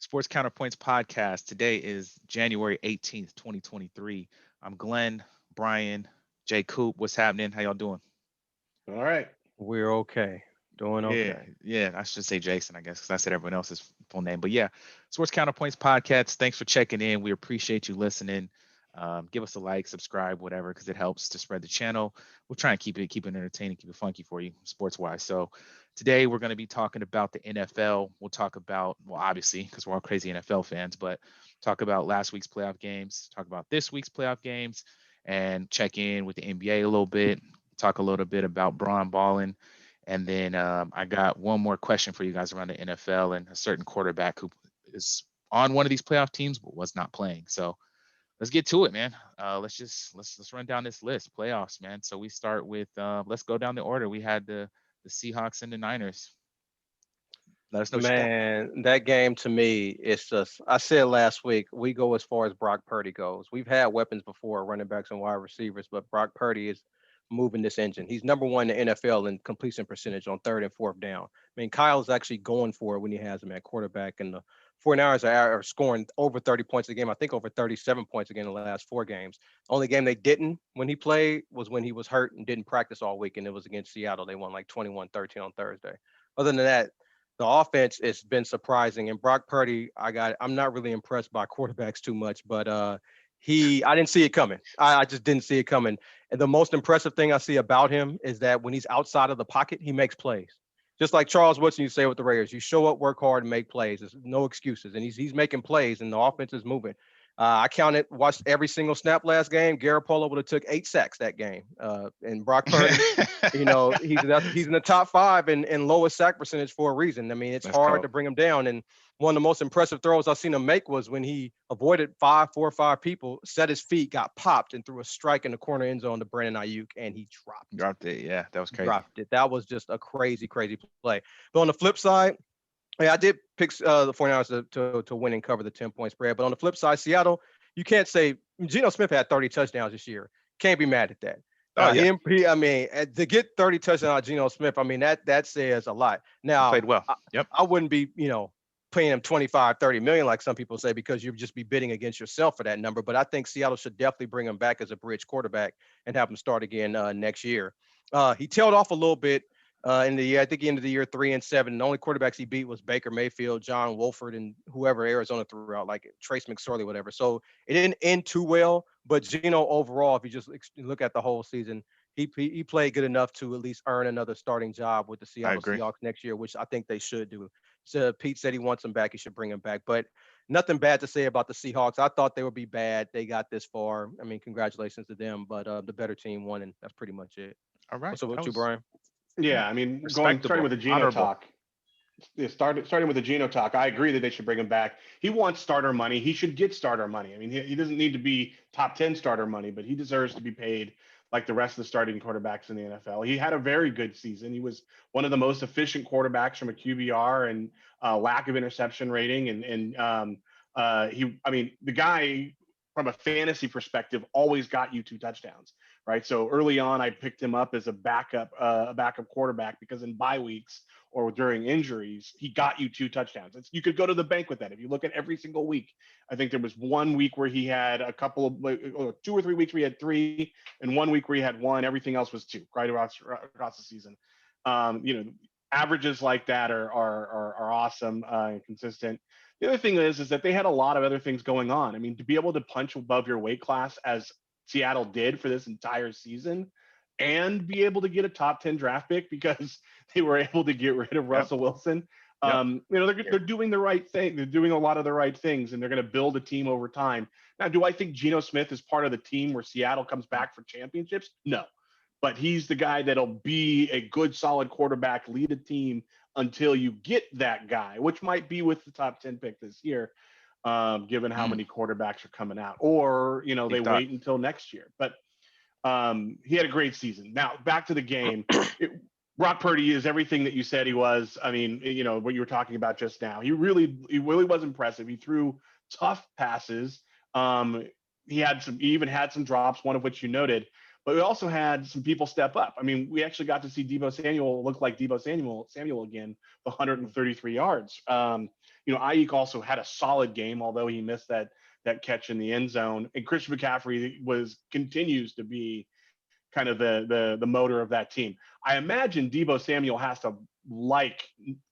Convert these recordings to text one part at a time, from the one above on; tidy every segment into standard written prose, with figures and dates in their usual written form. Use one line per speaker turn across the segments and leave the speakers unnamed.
Sports Counterpoints podcast. Today is January 18th, 2023. I'm Glenn, Brian, Jay Coop. What's happening? How y'all doing?
All right.
We're okay. Doing
Yeah,
okay.
yeah. I should say Jason, I guess, because I said everyone else's full name. But yeah, Sports Counterpoints podcast. Thanks for checking in. We appreciate you listening. Give us a like, subscribe, whatever, because it helps to spread the channel. We'll try and keep it entertaining, keep it funky for you, sports wise. So today we're going to be talking about the NFL. We'll talk about, well, obviously, because we're all crazy NFL fans, but talk about last week's playoff games, talk about this week's playoff games, and check in with the NBA a little bit. Talk a little bit about Braun balling. And then I got one more question for you guys around the NFL and a certain quarterback who is on one of these playoff teams but was not playing. So let's get to it, man. Let's run down this list. Playoffs, man. So we start with let's go down the order. We had the Seahawks and the Niners. Let us know what you think.
Man, that game to me, it's just, I said last week, we go as far as Brock Purdy goes. We've had weapons before, running backs and wide receivers, but Brock Purdy is moving this engine. He's number one in the NFL in completion percentage on third and fourth down. I mean, Kyle's actually going for it when he has him at quarterback, and the 49ers are scoring over 30 points a game. I think over 37 points again in the last four games. The only game they didn't when he played was when he was hurt and didn't practice all week, and it was against Seattle. They won like 21-13 on Thursday. Other than that, the offense has been surprising. And Brock Purdy, I'm not really impressed by quarterbacks too much, but I didn't see it coming. I just didn't see it coming. And the most impressive thing I see about him is that when he's outside of the pocket, he makes plays. Just like Charles Woodson, you say with the Raiders, you show up, work hard, and make plays. There's no excuses. And he's making plays, and the offense is moving. Watched every single snap last game. Garoppolo would have took 8 sacks that game. And Brock Purdy, he's in the top 5 in lowest sack percentage for a reason. I mean, it's
That's
hard
cold.
to bring him down. And one of the most impressive throws I've seen him make was when he avoided 4 or 5 people, set his feet, got popped, and threw a strike in the corner end zone to Brandon Ayuk, and he
Dropped it. Yeah, that was crazy.
dropped it. That was just a crazy, crazy play. But on the flip side, yeah, I did pick the 49ers to win and cover the 10-point spread. But on the flip side, Seattle, you can't say Geno Smith had 30 touchdowns this year. Can't be mad at that.
Oh yeah,
I mean, to get 30 touchdowns on Geno Smith, I mean, that says a lot.
he
Now,
played well.
I,
Yep.
I wouldn't be, paying him 25, 30 million, like some people say, because you'd just be bidding against yourself for that number. But I think Seattle should definitely bring him back as a bridge quarterback and have him start again next year. He tailed off a little bit in the year. I think he ended the year 3-7. The only quarterbacks he beat was Baker Mayfield, John Wolford, and whoever Arizona threw out, like Trace McSorley, whatever. So it didn't end too well. But Geno overall, if you just look at the whole season, he played good enough to at least earn another starting job with the
I
Seattle
agree.
Seahawks next year, which I think they should do. So Pete said he wants him back. He should bring him back. But nothing bad to say about the Seahawks. I thought they would be bad. They got this far. I mean, congratulations to them. But the better team won, and that's pretty much it.
All right.
What's up
That
with you,
was
Brian?
Yeah. I mean, starting
respectable,
with the Geno
honorable.
talk. Yeah, starting with the Geno talk. I agree that they should bring him back. He wants starter money. He should get starter money. I mean, he doesn't need to be top 10 starter money, but he deserves to be paid like the rest of the starting quarterbacks in the NFL. He had a very good season. He was one of the most efficient quarterbacks from a QBR and lack of interception rating. I mean, the guy from a fantasy perspective always got you 2 touchdowns, right? So early on, I picked him up as a backup quarterback because in bye weeks or during injuries, he got you 2 touchdowns. You could go to the bank with that. If you look at every single week, I think there was one week where he had a couple of, 2 or 3 weeks where he had 3, and one week where he had 1. Everything else was 2, right across the season. Averages like that are awesome and consistent. The other thing is that they had a lot of other things going on. I mean, to be able to punch above your weight class as Seattle did for this entire season, and be able to get a top 10 draft pick because they were able to get rid of Russell Wilson.
Yep.
They're doing the right thing. They're doing a lot of the right things, and they're going to build a team over time. Now, do I think Geno Smith is part of the team where Seattle comes back for championships? No, but he's the guy that'll be a good, solid quarterback, lead a team until you get that guy, which might be with the top 10 pick this year, given how many quarterbacks are coming out, or, they wait until next year. But he had a great season. Now, back to the game. Brock Purdy is everything that you said he was. I mean, what you were talking about just now. He really was impressive. He threw tough passes. He even had some drops, one of which you noted. but we also had some people step up. I mean, we actually got to see Deebo Samuel look like Deebo Samuel again, 133 yards. Ayuk also had a solid game, although he missed that catch in the end zone. And Christian McCaffrey continues to be kind of the motor of that team. I imagine Deebo Samuel has to like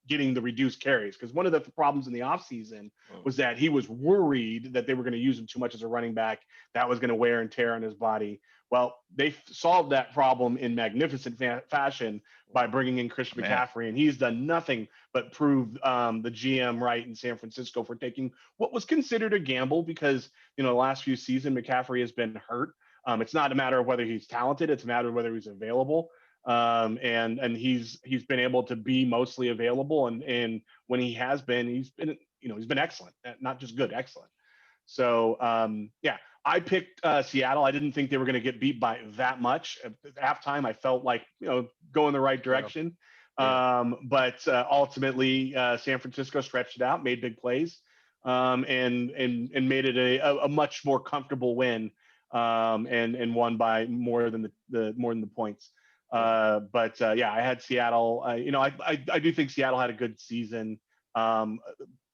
getting the reduced carries, because one of the problems in the offseason was that he was worried that they were going to use him too much as a running back. That was going to wear and tear on his body. Well, they solved that problem in magnificent fashion by bringing in Christian McCaffrey, and he's done nothing but prove the GM right in San Francisco for taking what was considered a gamble, because the last few seasons McCaffrey has been hurt. It's not a matter of whether he's talented; it's a matter of whether he's available. And he's been able to be mostly available, and when he has been, he's been excellent, not just good, excellent. So I picked Seattle. I didn't think they were going to get beat by that much. At halftime, I felt like go in the right direction. Yeah. But ultimately, San Francisco stretched it out, made big plays, and made it a much more comfortable win, and won by more than the points. But I had Seattle. I do think Seattle had a good season.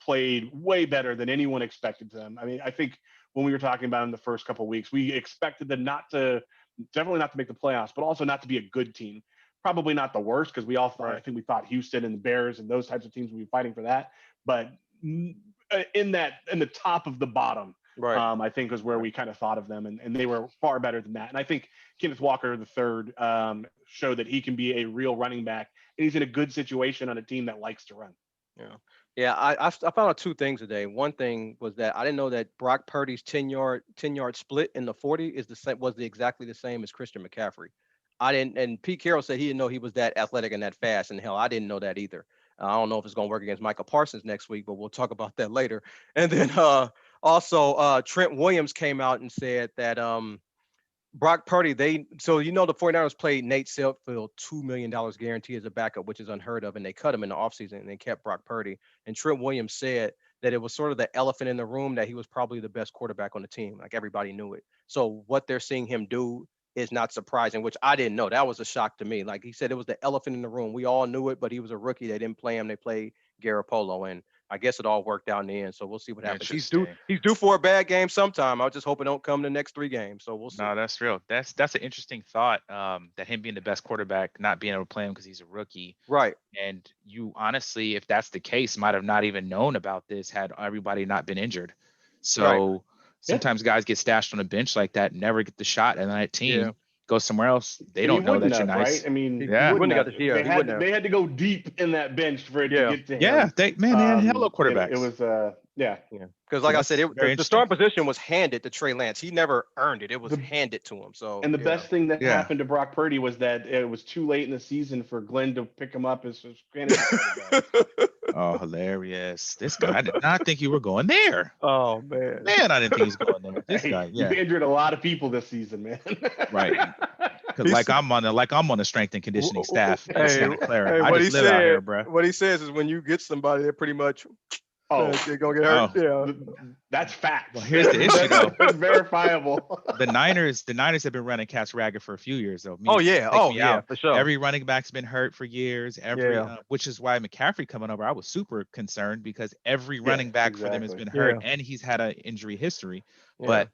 Played way better than anyone expected them. I mean, I think when we were talking about in the first couple of weeks, we expected them definitely not to make the playoffs, but also not to be a good team. Probably not the worst, because we all thought, I think we thought Houston and the Bears and those types of teams would be fighting for that. But in the top of the bottom, I think was where we kind of thought of them, and they were far better than that. And I think Kenneth Walker III showed that he can be a real running back, and he's in a good situation on a team that likes to run.
Yeah, I found out two things today. One thing was that I didn't know that Brock Purdy's 10-yard split in the 40 was exactly the same as Christian McCaffrey. I didn't, and Pete Carroll said he didn't know he was that athletic and that fast. And hell, I didn't know that either. I don't know if it's going to work against Micah Parsons next week, but we'll talk about that later. And then also Trent Williams came out and said that Brock Purdy, the 49ers played Nate Sudfeld $2 million guarantee as a backup, which is unheard of, and they cut him in the offseason and they kept Brock Purdy. And Trent Williams said that it was sort of the elephant in the room that he was probably the best quarterback on the team. Like, everybody knew it. So what they're seeing him do is not surprising, which I didn't know. That was a shock to me. Like he said, it was the elephant in the room. We all knew it, but he was a rookie. They didn't play him. They played Garoppolo, and I guess it all worked out in the end. So we'll see what happens. He's due for a bad game sometime. I just hope it don't come the next 3 games. So we'll see.
No, that's real. That's an interesting thought. That him being the best quarterback, not being able to play him because he's a rookie.
Right.
And you honestly, if that's the case, might have not even known about this had everybody not been injured. So sometimes guys get stashed on a bench like that, never get the shot, and then that team goes somewhere else. They don't know that you're nice.
Right? I mean,
he wouldn't have got the year.
They had to go deep in that bench for it to get to him.
Yeah, they had hella quarterbacks.
It was
because like I said, the starting position was handed to Trey Lance. He never earned it. It was handed to him. So
the best thing that happened to Brock Purdy was that it was too late in the season for Glenn to pick him up as his fantasy quarterback.
Oh, hilarious. This guy, I did not think you were going there.
Oh, man.
I didn't think he was going there. This guy,
You've injured a lot of people this season, man.
Right. Because I'm on the strength and conditioning staff.
I just
live out here, bro.
What he says is when you get somebody, they're pretty much they're gonna get hurt. Yeah.
That's fact.
Well, here's the issue though.
That's verifiable.
The Niners have been running cats ragged for a few years though.
For sure.
Every running back's been hurt for years. Which is why McCaffrey coming over, I was super concerned because every running back for them has been hurt and he's had an injury history. But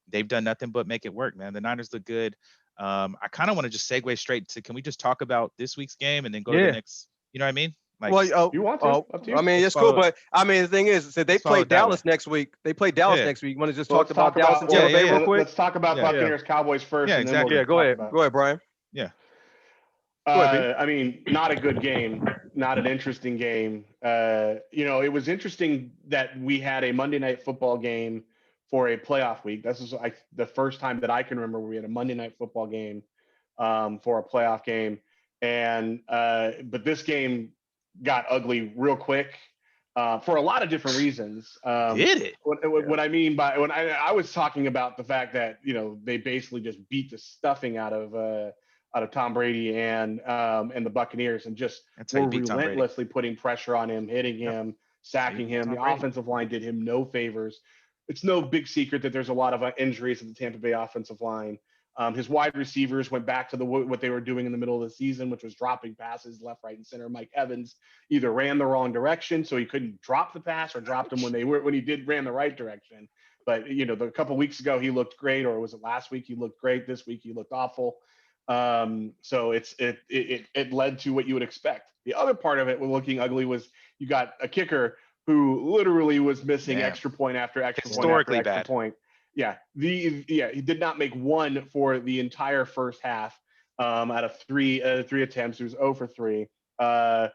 they've done nothing but make it work, man. The Niners look good. I kind of want to just segue straight to, can we just talk about this week's game and then go to the next, you know what I mean?
Like, you want to? Up to you.
I mean, it's cool, but I mean, the thing is, they play Dallas next week. They play Dallas next week. You want to just talk about Dallas and Tampa Bay real quick?
Let's talk about Buccaneers Cowboys first.
Yeah, exactly.
Go ahead, Brian.
Yeah.
I mean, not a good game, not an interesting game. It was interesting that we had a Monday Night Football game for a playoff week. This is the first time that I can remember we had a Monday Night Football game for a playoff game, and but this game got ugly real quick for a lot of different reasons.
Did it?
What I mean by when I was talking about the fact that they basically just beat the stuffing out of Tom Brady and the Buccaneers and just were relentlessly putting pressure on him, hitting him, sacking him. The offensive line did him no favors. It's no big secret that there's a lot of injuries in the Tampa Bay offensive line. His wide receivers went back to what they were doing in the middle of the season, which was dropping passes left, right, and center. Mike Evans either ran the wrong direction, so he couldn't drop the pass, or dropped them when he ran the right direction. But a couple weeks ago he looked great, or was it last week he looked great? This week he looked awful. So it led to what you would expect. The other part of it, when looking ugly, was you got a kicker who literally was missing extra point after extra
Historically
point after extra
bad.
point. He did not make one for the entire first half. Out of three attempts, he was 0 for 3. The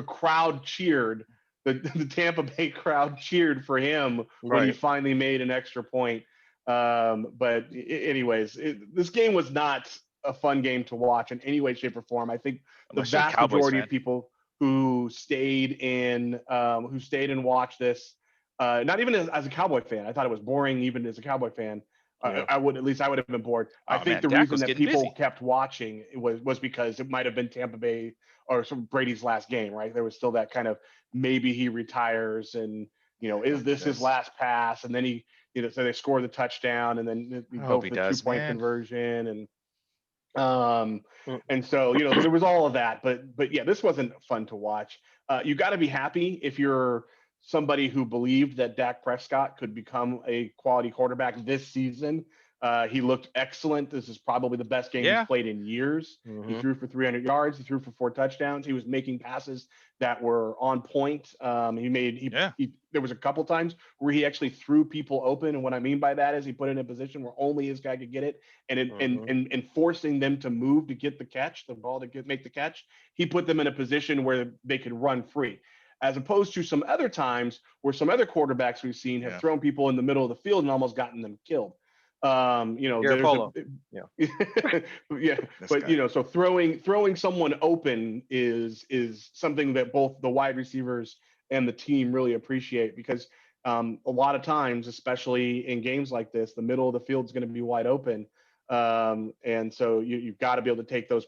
crowd cheered. The Tampa Bay crowd cheered for him when he finally made an extra point. But anyways, this game was not a fun game to watch in any way, shape, or form. I think the vast majority of people who stayed and watched this, not even as a Cowboy fan, I thought it was boring even as a Cowboy fan. I would have been bored. I think the reason that people kept watching was because it might have been Tampa Bay or Brady's last game, right? There was still that kind of maybe he retires, and is this his last pass? And then he, so they score the touchdown, and then they go for the 2-point conversion, and so there was all of that. But yeah, this wasn't fun to watch. You got to be happy if you're somebody who believed that Dak Prescott could become a quality quarterback this season. He looked excellent. This is probably the best game he's played in years.
Mm-hmm.
He threw for 300 yards. He threw for 4 touchdowns. He was making passes that were on point. There was a couple times where he actually threw people open. And what I mean by that is he put in a position where only his guy could get it, and forcing them to move to get the ball to make the catch. He put them in a position where they could run free, as opposed to some other times where some other quarterbacks we've seen have thrown people in the middle of the field and almost gotten them killed. So throwing someone open is something that both the wide receivers and the team really appreciate, because a lot of times, especially in games like this, the middle of the field is going to be wide open. And so you've got to be able to take those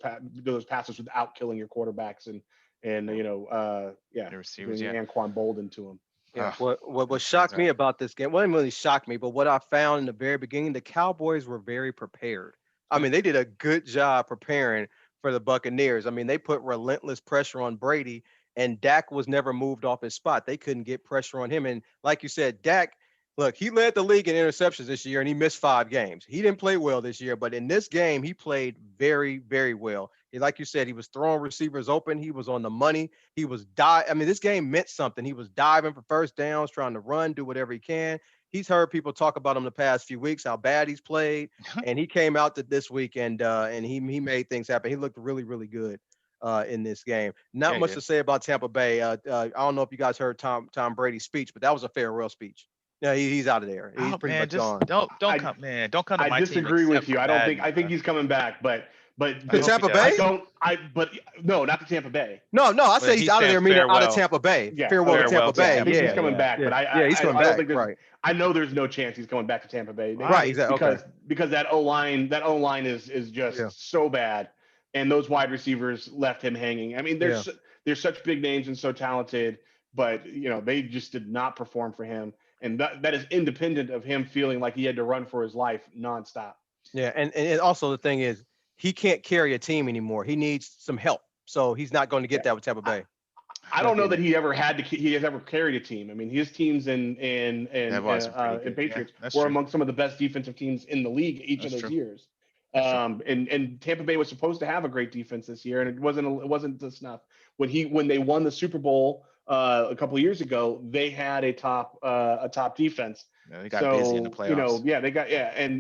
passes without killing your quarterbacks and the receivers, Anquan Bolden to them.
Yeah. What shocked me about this game, well, it didn't really shock me, but what I found in the very beginning, the Cowboys were very prepared. I mean, they did a good job preparing for the Buccaneers. I mean, they put relentless pressure on Brady, and Dak was never moved off his spot. They couldn't get pressure on him. And like you said, Dak, look, he led the league in interceptions this year, and he missed 5 games. He didn't play well this year, but in this game, he played very, very well. Like you said, he was throwing receivers open. He was on the money. He was this game meant something. He was diving for first downs, trying to run, do whatever he can. He's heard people talk about him the past few weeks, how bad he's played, and he came out to this week and he made things happen. He looked really, really good in this game. Not much to say about Tampa Bay. I don't know if you guys heard Tom Brady's speech, but that was a farewell speech. No, he's out of there. He's pretty much gone.
Don't come to my team.
I disagree with you. I think he's coming back, but
to Tampa Bay?
No, not to Tampa Bay.
No, I said he's out of there, meaning out of Tampa Bay.
Yeah,
farewell to Tampa Bay.
I think he's coming back, but
he's coming back. Right.
I know there's no chance he's coming back to Tampa Bay.
Right, exactly.
Because that O-line is just so bad, and those wide receivers left him hanging. I mean, they're such big names and so talented, but they just did not perform for him, and that is independent of him feeling like he had to run for his life nonstop.
Yeah, and also the thing is, he can't carry a team anymore. He needs some help. So he's not going to get that with Tampa Bay.
I don't know that he has ever carried a team. I mean, his teams in Patriots were among some of the best defensive teams in the league each of those years. And Tampa Bay was supposed to have a great defense this year, and it wasn't the snuff. When they won the Super Bowl a couple of years ago, they had a top defense.
Yeah, they got busy in the playoffs.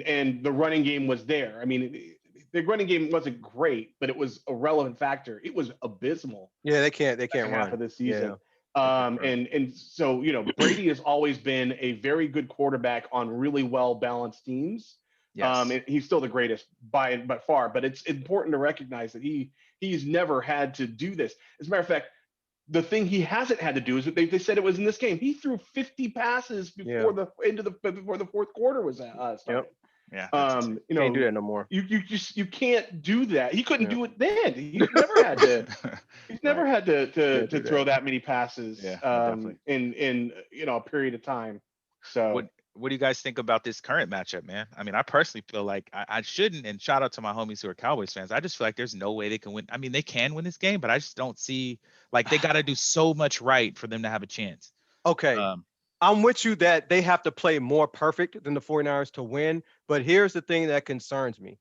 And the running game was there. I mean, the running game wasn't great, but it was a relevant factor. It was abysmal.
Yeah, they can't run
half of this season. Yeah. And so Brady has always been a very good quarterback on really well balanced teams. Yes. He's still the greatest by far, but it's important to recognize that he's never had to do this. As a matter of fact, the thing he hasn't had to do is they said it was in this game. He threw 50 passes before the fourth quarter was started.
Yep.
Yeah.
Can't do that no more.
You can't do that. He couldn't do it then. He's never had to. He's never had to throw that many passes. In a period of time. So
what do you guys think about this current matchup, man? I mean, I personally feel like I shouldn't, and shout out to my homies who are Cowboys fans. I just feel like there's no way they can win. I mean, they can win this game, but I just don't see like they got to do so much right for them to have a chance.
Okay.
Um,
I'm with you that they have to play more perfect than the 49ers to win. But here's the thing that concerns me.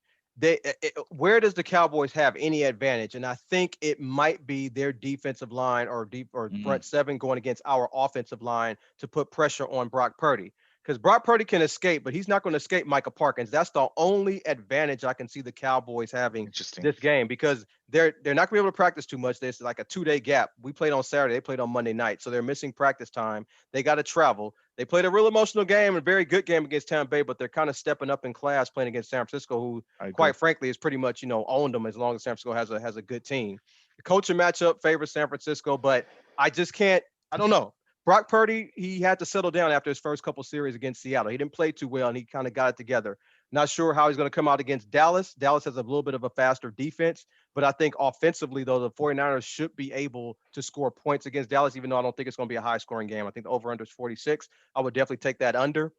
Where does the Cowboys have any advantage? And I think it might be their defensive line or
mm,
front seven going against our offensive line to put pressure on Brock Purdy. Because Brock Purdy can escape, but he's not going to escape Micah Parsons. That's the only advantage I can see the Cowboys having
interesting.
this game, because they're not going to be able to practice too much. There's like a 2-day gap. We played on Saturday, they played on Monday night, so they're missing practice time. They got to travel. They played a real emotional game, a very good game against Tampa Bay, but they're kind of stepping up in class playing against San Francisco, who, quite frankly, is pretty much, owned them as long as San Francisco has a good team. The coaching matchup favors San Francisco, but I just can't. I don't know. Brock Purdy, he had to settle down after his first couple series against Seattle. He didn't play too well, and he kind of got it together. Not sure how he's going to come out against Dallas. Dallas has a little bit of a faster defense, but I think offensively, though, the 49ers should be able to score points against Dallas, even though I don't think it's going to be a high-scoring game. I think the over-under is 46. I would definitely take that under.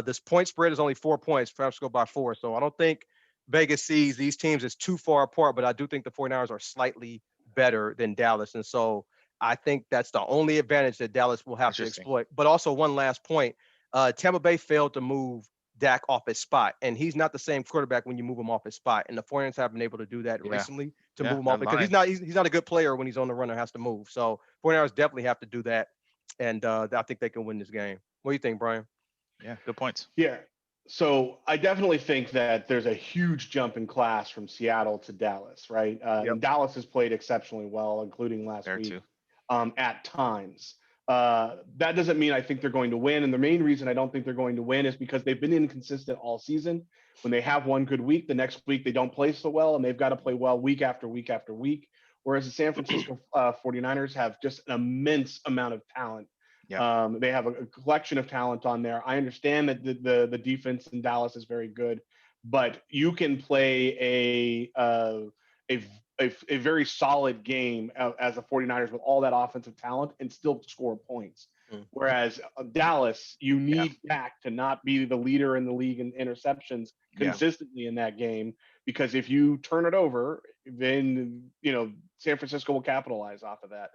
This point spread is only 4 points. Perhaps go by 4. So I don't think Vegas sees these teams as too far apart, but I do think the 49ers are slightly better than Dallas. And so I think that's the only advantage that Dallas will have to exploit. But also one last point, Tampa Bay failed to move Dak off his spot, and he's not the same quarterback when you move him off his spot. And the 49ers have been able to do that recently to move him off, because he's not a good player when he's on the run or has to move. So 49ers definitely have to do that, and I think they can win this game. What do you think, Brian?
Yeah, good points.
Yeah. So I definitely think that there's a huge jump in class from Seattle to Dallas, right? And Dallas has played exceptionally well, including last week at times. That doesn't mean I think they're going to win. And the main reason I don't think they're going to win is because they've been inconsistent all season. When they have one good week, the next week they don't play so well, and they've got to play well week after week after week. Whereas the San Francisco 49ers have just an immense amount of talent. Yeah. They have a collection of talent on there. I understand that the defense in Dallas is very good, but you can play a very solid game as the 49ers with all that offensive talent and still score points. Whereas Dallas, you need Dak to not be the leader in the league in interceptions consistently in that game, because if you turn it over, then San Francisco will capitalize off of that.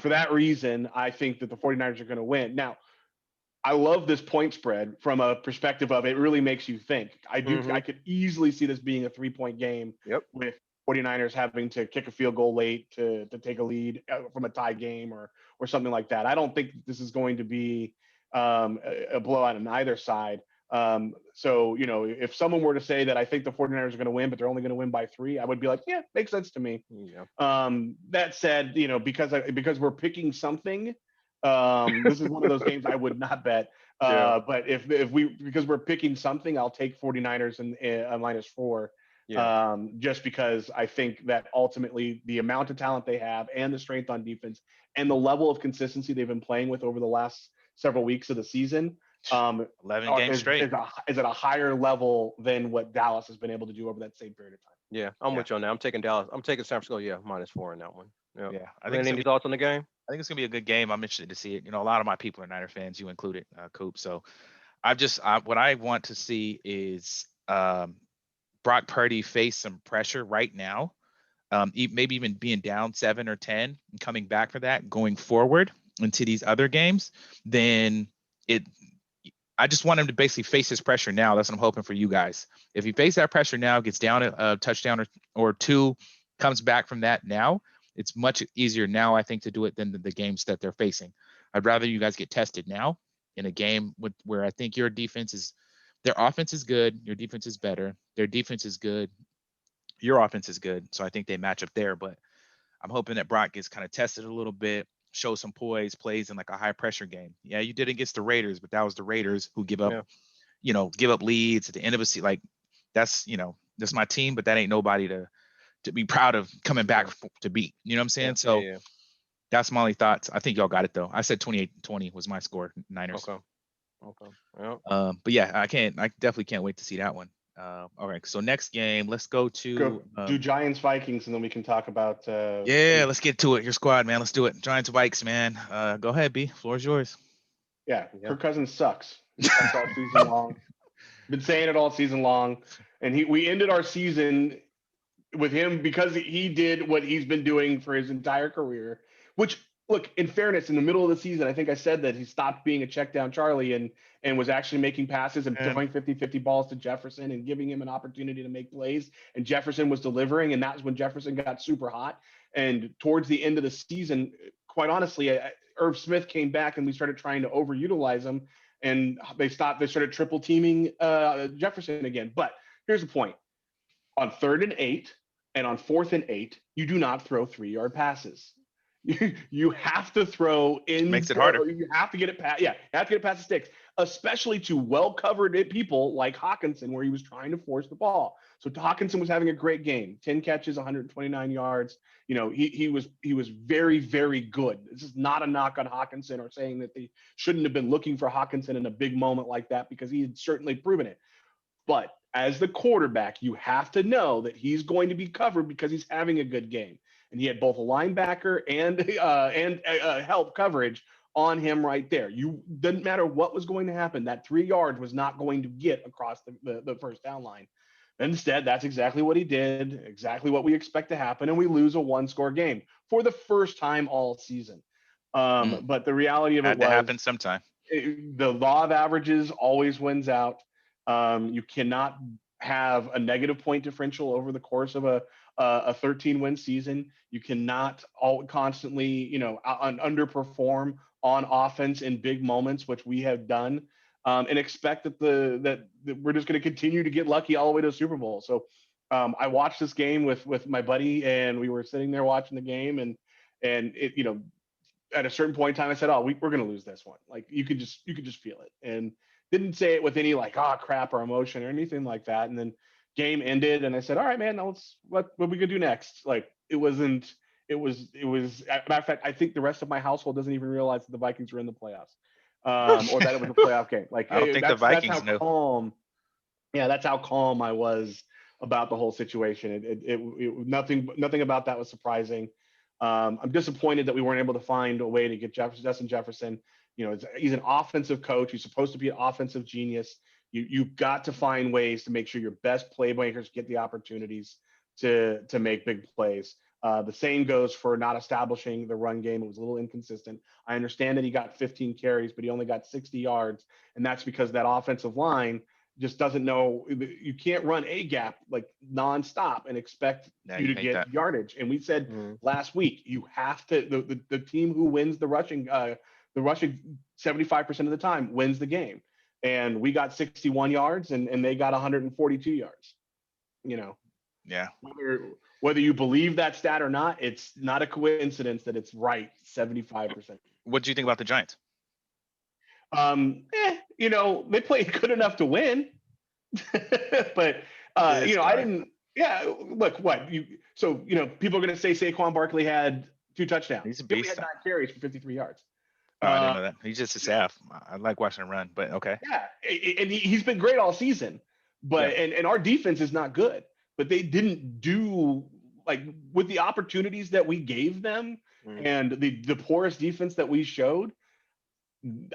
For that reason, I think that the 49ers are going to win. Now, I love this point spread from a perspective of it really makes you think. I could easily see this being a 3-point game with 49ers having to kick a field goal late to take a lead from a tie game or something like that. I don't think this is going to be a blowout on either side. So, if someone were to say that I think the 49ers are going to win, but they're only going to win by 3, I would be like, yeah, makes sense to me. That said, because we're picking something, this is one of those games I would not bet. But because we're picking something, I'll take 49ers and -4. Just because I think that ultimately the amount of talent they have and the strength on defense and the level of consistency they've been playing with over the last several weeks of the season,
11 games straight
is at a higher level than what Dallas has been able to do over that same period of time.
Yeah, I'm with you on that. I'm taking Dallas. I'm taking San Francisco. -4 in that one.
Yeah.
I think any thoughts on the game?
I think it's gonna be a good game. I'm interested to see it. A lot of my people are Niner fans, you included, Coop. So what I want to see is Brock Purdy face some pressure right now, maybe even being down 7 or 10 and coming back for that going forward into these other games. Then I just want him to basically face his pressure now. That's what I'm hoping for you guys. If he faces that pressure now, gets down a touchdown or 2, comes back from that now, it's much easier now, I think, to do it than the games that they're facing. I'd rather you guys get tested now in a game where I think their offense is good, your defense is better, their defense is good, your offense is good. So I think they match up there. But I'm hoping that Brock gets kind of tested a little bit, show some poise, plays in like a high pressure game. Yeah, you did against the Raiders, but that was the Raiders who give up leads at the end of a season. Like that's my team, but that ain't nobody to be proud of coming back to beat. You know what I'm saying? So that's my only thoughts. I think y'all got it though. I said 28-20 was my score, Niners.
Okay. Yep.
But yeah, I definitely can't wait to see that one. All right. So next game, let's go to
do Giants Vikings, and then we can talk about
let's get to it. Your squad, man. Let's do it. Giants Vikes, man. Go ahead, B. Floor is yours.
Yeah. Kirk Cousins sucks. That's all season long. Been saying it all season long, and we ended our season with him because he did what he's been doing for his entire career. Which, look, in fairness, in the middle of the season, I think I said that he stopped being a check down Charlie and was actually making passes and throwing 50-50 balls to Jefferson and giving him an opportunity to make plays. And Jefferson was delivering, and that's when Jefferson got super hot. And towards the end of the season, quite honestly, Irv Smith came back and we started trying to overutilize him. And they started triple teaming Jefferson again. But here's the point. On 3rd and 8 and on 4th and 8, you do not throw 3-yard passes. You have to throw in.
Makes it harder.
You have to get it past. Yeah, you have to get it past the sticks, especially to well-covered people like Hawkinson, where he was trying to force the ball. So Hawkinson was having a great game, 10 catches, 129 yards. You know, he was very, very good. This is not a knock on Hawkinson or saying that they shouldn't have been looking for Hawkinson in a big moment like that, because he had certainly proven it. But as the quarterback, you have to know that he's going to be covered because he's having a good game. And he had both a linebacker and help coverage on him right there. You didn't matter what was going to happen. That 3 yards was not going to get across the first down line. Instead, that's exactly what he did, exactly what we expect to happen, and we lose a 1-score game for the first time all season. But the reality of it
had to happen sometime.
The law of averages always wins out. You cannot have a negative point differential over the course of a 13-win season. You cannot constantly, underperform on offense in big moments, which we have done, and expect that that we're just going to continue to get lucky all the way to the Super Bowl. So I watched this game with my buddy, and we were sitting there watching the game, and it, at a certain point in time, I said, "Oh, we're going to lose this one." Like you could just feel it, and didn't say it with any like, "Oh crap" or emotion or anything like that. And then game ended, and I said, "All right, man, now what we gonna do next?" Like it was. Matter of fact, I think the rest of my household doesn't even realize that the Vikings were in the playoffs, or that it was a playoff game. Like
I don't think the Vikings
that's how
know.
calm. Yeah, that's how calm I was about the whole situation. Nothing about that was surprising. I'm disappointed that we weren't able to find a way to get Justin Jefferson. He's an offensive coach. He's supposed to be an offensive genius. You've got to find ways to make sure your best playmakers get the opportunities to make big plays. The same goes for not establishing the run game. It was a little inconsistent. I understand that he got 15 carries, but he only got 60 yards. And that's because that offensive line just doesn't know. You can't run a gap like nonstop and expect you to get yardage. And we said last week, you have to, the team who wins the rushing 75% of the time wins the game. And we got 61 yards and they got 142 yards.
Yeah.
Whether you believe that stat or not, it's not a coincidence that it's right 75%.
What do you think about the Giants?
They played good enough to win. But I didn't. Yeah, look, people are going to say Saquon Barkley had 2 touchdowns.
He's a beast.
He had 9 carries for 53 yards.
Oh, I didn't know that. He's just a staff. I like watching him run, but okay.
Yeah, and he's been great all season. But and our defense is not good. But they didn't do like with the opportunities that we gave them and the porous defense that we showed.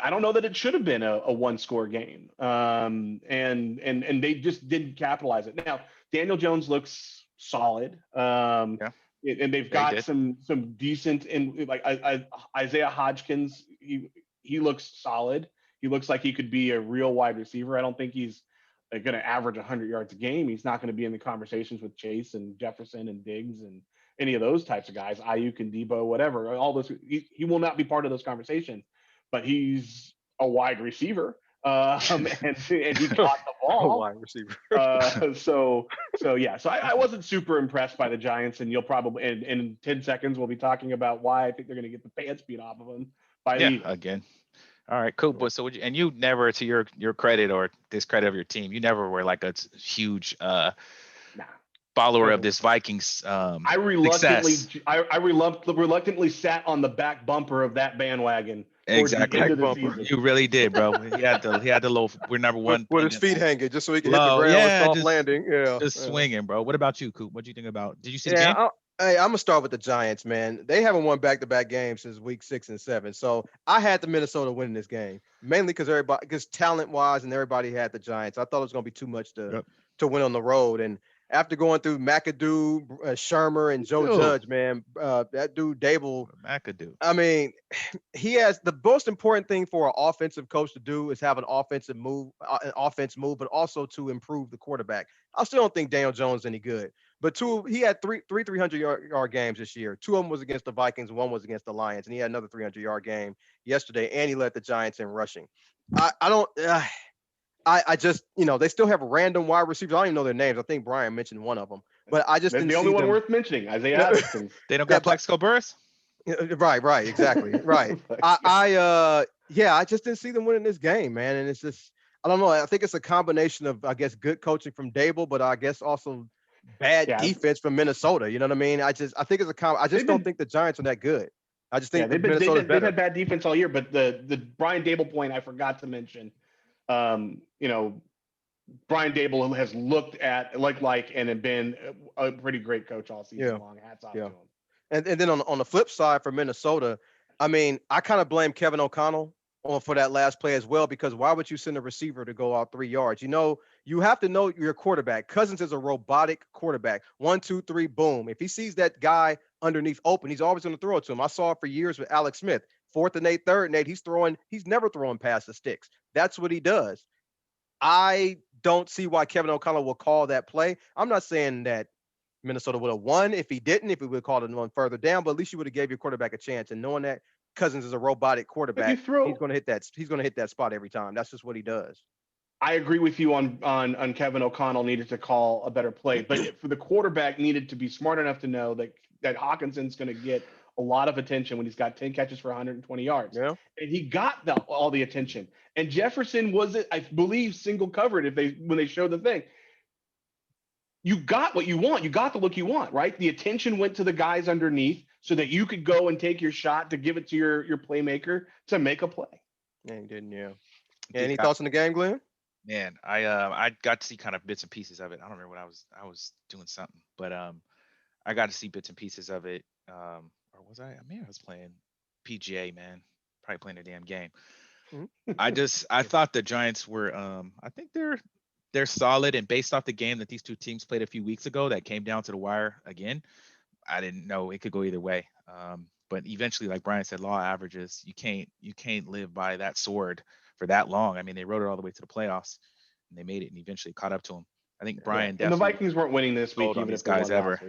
I don't know that it should have been a 1-score game. And they just didn't capitalize it. Now, Daniel Jones looks solid. And they've got some decent, and like Isaiah Hodgkins, he looks solid. He looks like he could be a real wide receiver. I don't think he's going to average 100 yards a game. He's not going to be in the conversations with Chase and Jefferson and Diggs and any of those types of guys, Ayuk and Debo, whatever. All those, he will not be part of those conversations. But he's a wide receiver, and he caught the ball.
A wide receiver.
So I wasn't super impressed by the Giants, and you'll probably in 10 seconds we'll be talking about why I think they're going to get the pants beat off of them by the Eagles.
Again. All right, cool. But so you never, to your credit or discredit of your team, you never were like a huge follower of this Vikings
I reluctantly sat on the back bumper of that bandwagon.
Exactly. You really did, bro. He had the little, we're number one.
With his feet hanging just so he can hit the ground with soft landing. Yeah.
Just swinging, bro. What about you, Coop? What do you think about, did you see the game?
Hey, I'm gonna start with the Giants, man. They haven't won back-to-back games since week 6 and 7. So I had the Minnesota winning this game, mainly because talent-wise and everybody had the Giants. I thought it was gonna be too much to win on the road. And after going through McAdoo, Shermer, and Joe Judge, man, that dude Dable.
McAdoo.
I mean, he has the most important thing for an offensive coach to do is have an offense move, but also to improve the quarterback. I still don't think Daniel Jones is any good. But he had three 300-yard games this year. 2 of them was against the Vikings, 1 was against the Lions, and he had another 300-yard game yesterday, and he led the Giants in rushing. I just, they still have random wide receivers. I don't even know their names. I think Brian mentioned one of them, but I just
That's
didn't
the
see
only one
them.
worth mentioning, Isaiah Addison.
They don't got Plexico Burris?
Right, exactly, right. I just didn't see them winning this game, man, and it's just, I don't know. I think it's a combination of, I guess, good coaching from Dable, but I guess also bad defense from Minnesota. You know what I mean? I think it's I just don't think the Giants are that good. I just think Minnesota's better.
They've had bad defense all year, but the Brian Dable point I forgot to mention. Brian Dable has looked at and have been a pretty great coach all season long. Hats off to him.
And then on the flip side for Minnesota, I mean, I kind of blame Kevin O'Connell for that last play as well, because why would you send a receiver to go out 3 yards? You have to know your quarterback. Cousins is a robotic quarterback. 1, 2, 3, boom. If he sees that guy underneath open, he's always going to throw it to him. I saw it for years with Alex Smith. 4th and 8, 3rd and 8, he's never throwing past the sticks. That's what he does. I don't see why Kevin O'Connell will call that play. I'm not saying that Minnesota would have won if he would have called it one further down, but at least you would have gave your quarterback a chance. And knowing that Cousins is a robotic quarterback, he's going to hit that. He's going to hit that spot every time. That's just what he does.
I agree with you on Kevin O'Connell needed to call a better play, but for the quarterback needed to be smart enough to know that Hawkinson's going to get a lot of attention when he's got 10 catches for 120 yards.
Yeah.
And he got all the attention. And Jefferson wasn't, I believe, single covered when they showed the thing. You got what you want. You got the look you want, right? The attention went to the guys underneath so that you could go and take your shot to give it to your playmaker to make a play.
Yeah, he didn't. Yeah. Any thoughts on the game, Glenn?
Man, I got to see kind of bits and pieces of it. I don't remember what I was doing something, but I got to see bits and pieces of it. Or was I? I mean, I was playing PGA, man. Probably playing a damn game. I thought the Giants were. I think they're solid, and based off the game that these two teams played a few weeks ago, that came down to the wire again. I didn't know it could go either way. But eventually, like Brian said, law averages. You can't live by that sword for that long. I mean, they rode it all the way to the playoffs, and they made it, and eventually caught up to them. I think Brian
and the Vikings weren't winning this week, even if guys ever.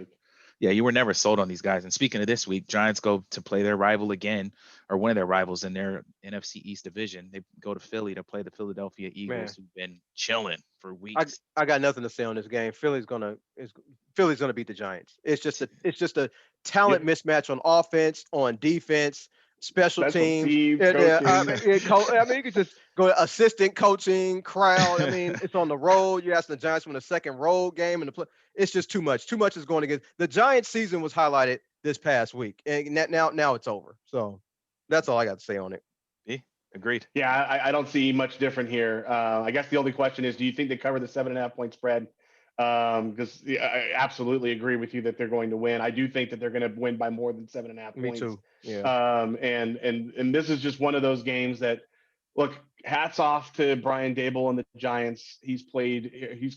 Yeah, you were never sold on these guys. And speaking of this week, Giants go to play their rival again, or one of their rivals in their NFC East division. They go to Philly to play the Philadelphia Eagles, who've been chilling for weeks.
I got nothing to say on this game. Philly's gonna beat the Giants. It's just a talent mismatch on offense, on defense, special teams. I mean, you could just go to assistant coaching, crowd. I mean, it's on the road. You're asking the Giants to win a second road game in the play. It's just too much. Too much is going against the Giants. Season was highlighted this past week, and now it's over. So that's all I got to say on it.
Yeah, agreed.
Yeah, I don't see much different here. I guess the only question is, do you think they cover the 7.5 point spread? Because I absolutely agree with you that they're going to win. I do think that they're going to win by more than 7.5 points.
Me too. Yeah.
And this is just one of those games that, look, hats off to Brian Dable and the Giants. He's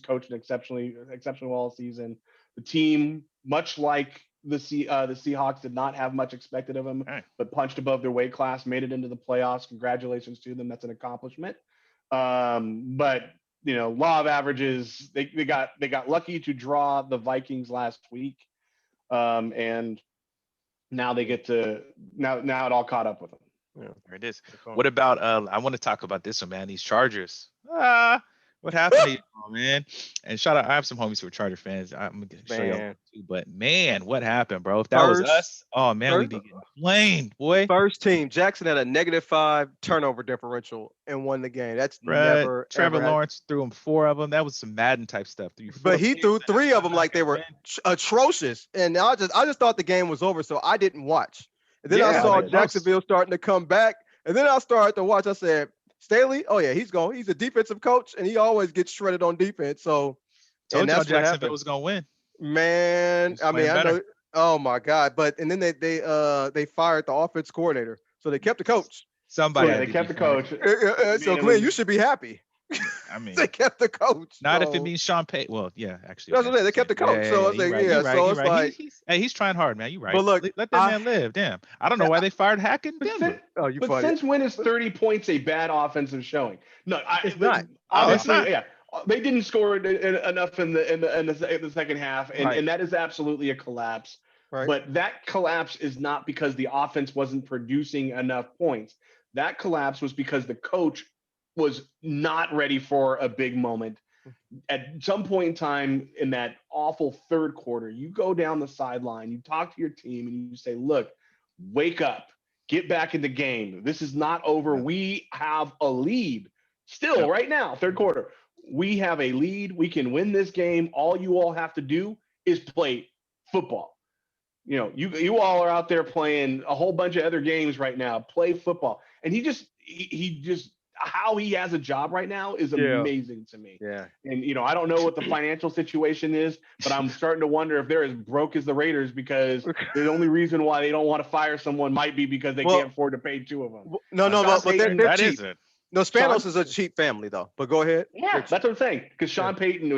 coached exceptionally well all season. The team, much like the Seahawks, did not have much expected of them, but punched above their weight class, made it into the playoffs. Congratulations to them. That's an accomplishment. But law of averages, they got lucky to draw the Vikings last week. And now they get to now it all caught up with them.
Yeah, there it is. What about I want to talk about this one, man. These Chargers. What happened to you, man? And shout out, I have some homies who are Charger fans. I'm gonna show you too, but man, what happened, bro? If that was us, oh man, we'd be getting blamed, boy.
First team, Jackson had a -5 turnover differential and won the game. That's never.
Trevor Lawrence threw him 4 of them. That was some Madden type stuff.
But he threw 3 of them like they were atrocious, and I just thought the game was over, so I didn't watch. And then I saw Jacksonville starting to come back, and then I started to watch. I said, Staley, oh yeah, he's a defensive coach, and he always gets shredded on defense. So,
and that's Jacksonville was gonna win.
Man, I Oh my God! And then they fired the offense coordinator, so they kept the coach.
Somebody
Yeah,
had
they
to
kept
be
the
fired.
coach.
So
Man, it
Glenn,
was-
you should be happy.
I mean,
They kept the coach.
not if it
So
means Sean Payton. Well, yeah, actually,
that's
okay,
what I'm saying. They kept the coach. So I was
you're
like,
right.
yeah.
You're right.
So
You're
it's
right.
like,
He's trying hard, man. You're right.
but look,
Let that man live. Damn. I don't know why they fired Hack in
But,
Denver.
oh, you
but
funny.
since when is 30 points a bad offensive showing? No,
It's not.
Oh, it's
obviously,
not.
yeah. They didn't score enough in the second half, and,
Right.
and that is absolutely a collapse.
Right.
But that collapse is not because the offense wasn't producing enough points. That collapse was because the coach was not ready for a big moment. At some point in time in that awful third quarter, you go down the sideline, you talk to your team, and you say, look, wake up, get back in the game. This is not over.
Yep.
We have a lead still
Yep.
right now, third quarter. We have a lead. We can win this game. All you all have to do is play football. You know, you all are out there playing a whole bunch of other games right now. Play football. And he just how he has a job right now is
Yeah.
amazing to me.
Yeah.
And I don't know what the financial situation is, but I'm starting to wonder if they're as broke as the Raiders, because the only reason why they don't want to fire someone might be because they can't afford to pay two of them.
No,
Sean
but they're
Payton-
cheap.
it.
No, Spanos is a cheap family though. But go ahead.
Yeah, that's what I'm saying. Because Sean Payton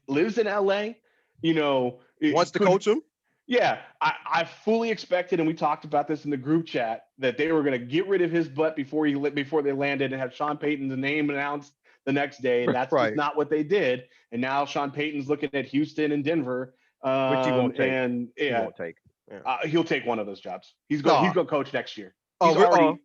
lives in LA,
Wants to coach him.
Yeah, I fully expected, and we talked about this in the group chat, that they were going to get rid of his butt before they landed and have Sean Payton's name announced the next day. And that's
Right.
just not what they did. And now Sean Payton's looking at Houston and Denver,
Which he won't take.
and
He
yeah,
won't take. Yeah.
he'll take one of those jobs. He's going to coach next year. He's
Oh,
going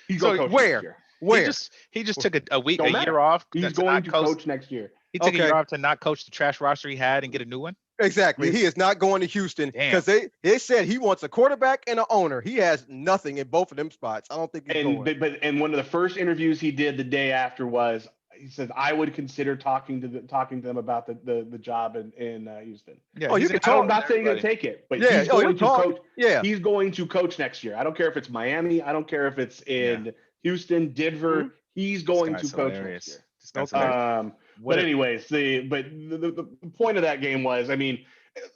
to
So
coach
where?
next year.
Where?
He just took a week,
Don't
a
matter.
year off.
He's
to
going
not
to coach next year.
He took a
Okay.
year off to not coach the trash roster he had and get a new one.
Exactly. He is not going to Houston
Damn.
because they said he wants a quarterback and an owner. He has nothing in both of them spots. I don't think he's going.
And one of the first interviews he did the day after was, he said, I would consider talking to them about the job in Houston.
Yeah,
Oh, you can
I'm
talk.
not saying he'll take it, but
Yeah.
he's going to coach.
Yeah.
He's going to coach next year. I don't care if it's Miami. I don't care if it's in Houston, Denver.
Mhm.
He's going to
This guy's
coach
hilarious.
next year.
This guy's
Okay.
hilarious.
But anyways, the point of that game was, I mean,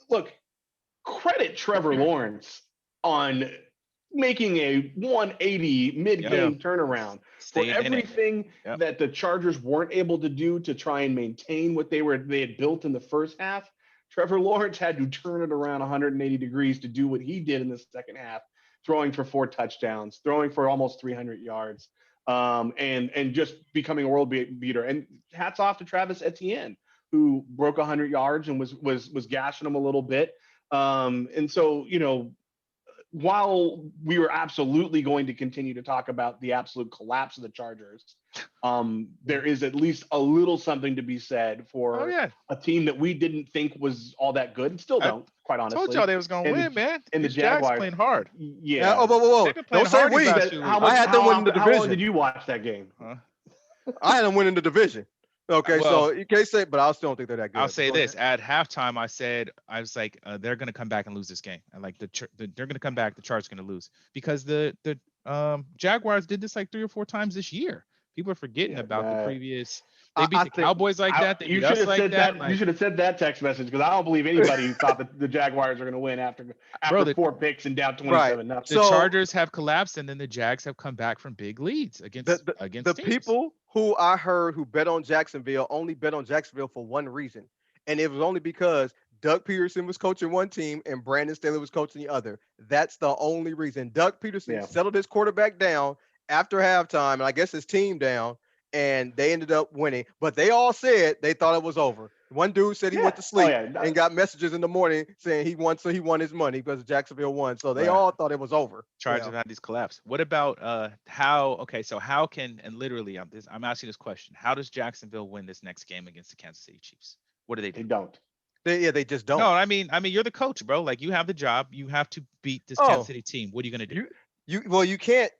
look, credit Trevor Lawrence on making a 180 mid-game turnaround for
Stayed in it.
everything
Yep.
that the Chargers weren't able to do to try and maintain what they had built in the first half. Trevor Lawrence had to turn it around 180 degrees to do what he did in the second half, throwing for 4 touchdowns, throwing for almost 300 yards, and just becoming a world beater. And hats off to Travis Etienne, who broke 100 yards and was gashing them a little bit. And so, while we were absolutely going to continue to talk about the absolute collapse of the Chargers, there is at least a little something to be said for a team that we didn't think was all that good, and still don't, quite honestly.
Told y'all they was gonna win, man.
And the
These Jags
Jaguars
playing hard.
Yeah.
Whoa.
They've been playing
Don't say
hard
we.
these last few weeks.
I had them winning the
How long
division.
did you watch that game?
I had them winning the division. Okay,
Well,
so you can't say, but I still don't think they're that good.
I'll say
Go
this:
ahead.
at halftime, I was like, they're gonna come back and lose this game, and like they're gonna come back. The Chargers gonna lose because the Jaguars did this like 3 or 4 times this year. People are forgetting about the previous. They beat the Cowboys like that. They
You
beat
should
us
have
like
said
that.
that. You should have said that text message, because I don't believe anybody who thought that the Jaguars are going to win after
the-
4 picks and down 27 nothing.
The
So-
Chargers have collapsed, and then the Jags have come back from big leads against
The
teams.
people who I heard who bet on Jacksonville only bet on Jacksonville for one reason, and it was only because Doug Peterson was coaching one team and Brandon Staley was coaching the other. That's the only reason. Doug Peterson settled his quarterback down after halftime, and I guess his team down, and they ended up winning. But they all said they thought it was over. One dude said he went to sleep and got messages in the morning saying he won his money because Jacksonville won. So they all thought it was over.
Chargers have had these collapse. What about how can, and literally I'm asking this question, how does Jacksonville win this next game against the Kansas City Chiefs? What do they do?
They don't.
They just don't.
No, I mean you're the coach, bro. Like, you have the job. You have to beat this Kansas City team. What are you gonna do?
You can't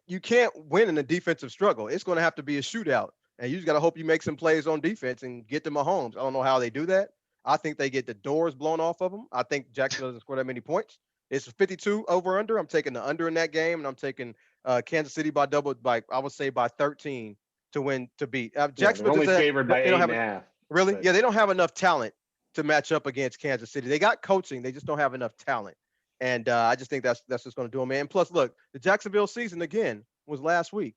win in a defensive struggle. It's going to have to be a shootout, and you just got to hope you make some plays on defense and get to Mahomes. I don't know how they do that. I think they get the doors blown off of them. I think Jacksonville doesn't score that many points. It's 52 over under. I'm taking the under in that game, and I'm taking Kansas City by 13 to beat. Jacksonville
only favored by 8.5.
Really?
But,
yeah, they don't have enough talent to match up against Kansas City. They got coaching. They just don't have enough talent. And I just think that's just going to do them. And plus, look, the Jacksonville season again was last week.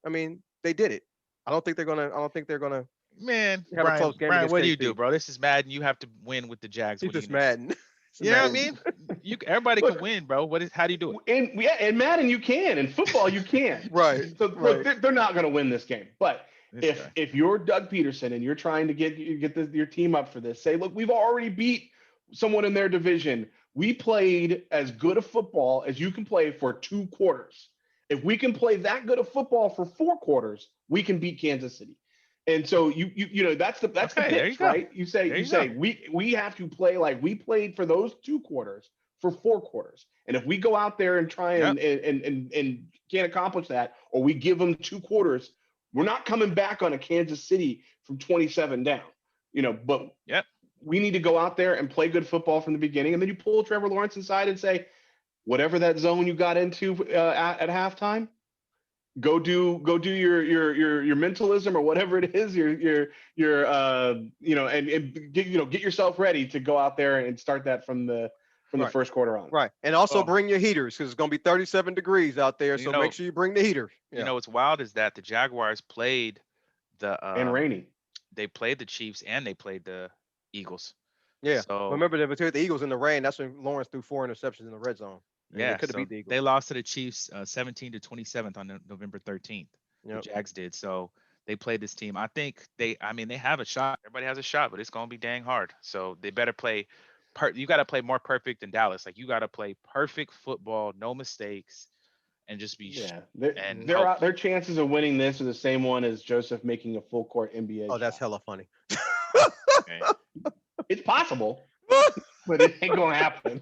I mean, they did it. I don't think they're gonna
Man,
have a close game
Brian,
against
what do you do,
KC.
bro? This is Madden. You have to win with the Jags.
He's
What do you
just
do?
Madden. It's
You know what I
Madden.
mean? Everybody can
Look,
win, bro. How do you do it?
in Madden you can, in football you can.
Right.
So look,
Right.
they're not going to win this game. But
This guy.
if you're Doug Peterson and you're trying to get your team up for this, say, look, we've already beat someone in their division. We played as good a football as you can play for 2 quarters. If we can play that good of football for 4 quarters, we can beat Kansas City. And so that's the
Okay, there you
pitch,
go.
right? You
There you
say we have to play like we played for those 2 quarters for 4 quarters. And if we go out there and try
Yep.
and can't accomplish that, or we give them 2 quarters, we're not coming back on a Kansas City from 27 down. But
Yep.
we need to go out there and play good football from the beginning. And then you pull Trevor Lawrence inside and say, whatever that zone you got into at halftime, go do your mentalism or whatever it is, and get yourself ready to go out there and start that from the
Right.
first quarter on.
Right. And also
Well,
bring your heaters because it's going to be 37 degrees out there. So make sure you bring the heater.
You know what's wild is that the Jaguars played
And rainy.
they played the Chiefs and they played the Eagles.
Yeah.
So
Remember, they were the Eagles in the rain. That's when Lawrence threw 4 interceptions in the red zone. And
yeah,
they could have
so
beat the Eagles.
they lost to the Chiefs 17-27 on November 13th.
Yep.
The Jags did. So they played this team. I think they have a shot. Everybody has a shot, but it's going to be dang hard. So they better play. You got to play more perfect than Dallas. Like, you got to play perfect football, no mistakes, and just be.
Yeah,
and
their chances of winning this are the same one as Joseph making a full court NBA.
Oh, that's
shot.
hella funny.
Okay.
It's possible, but it ain't gonna happen.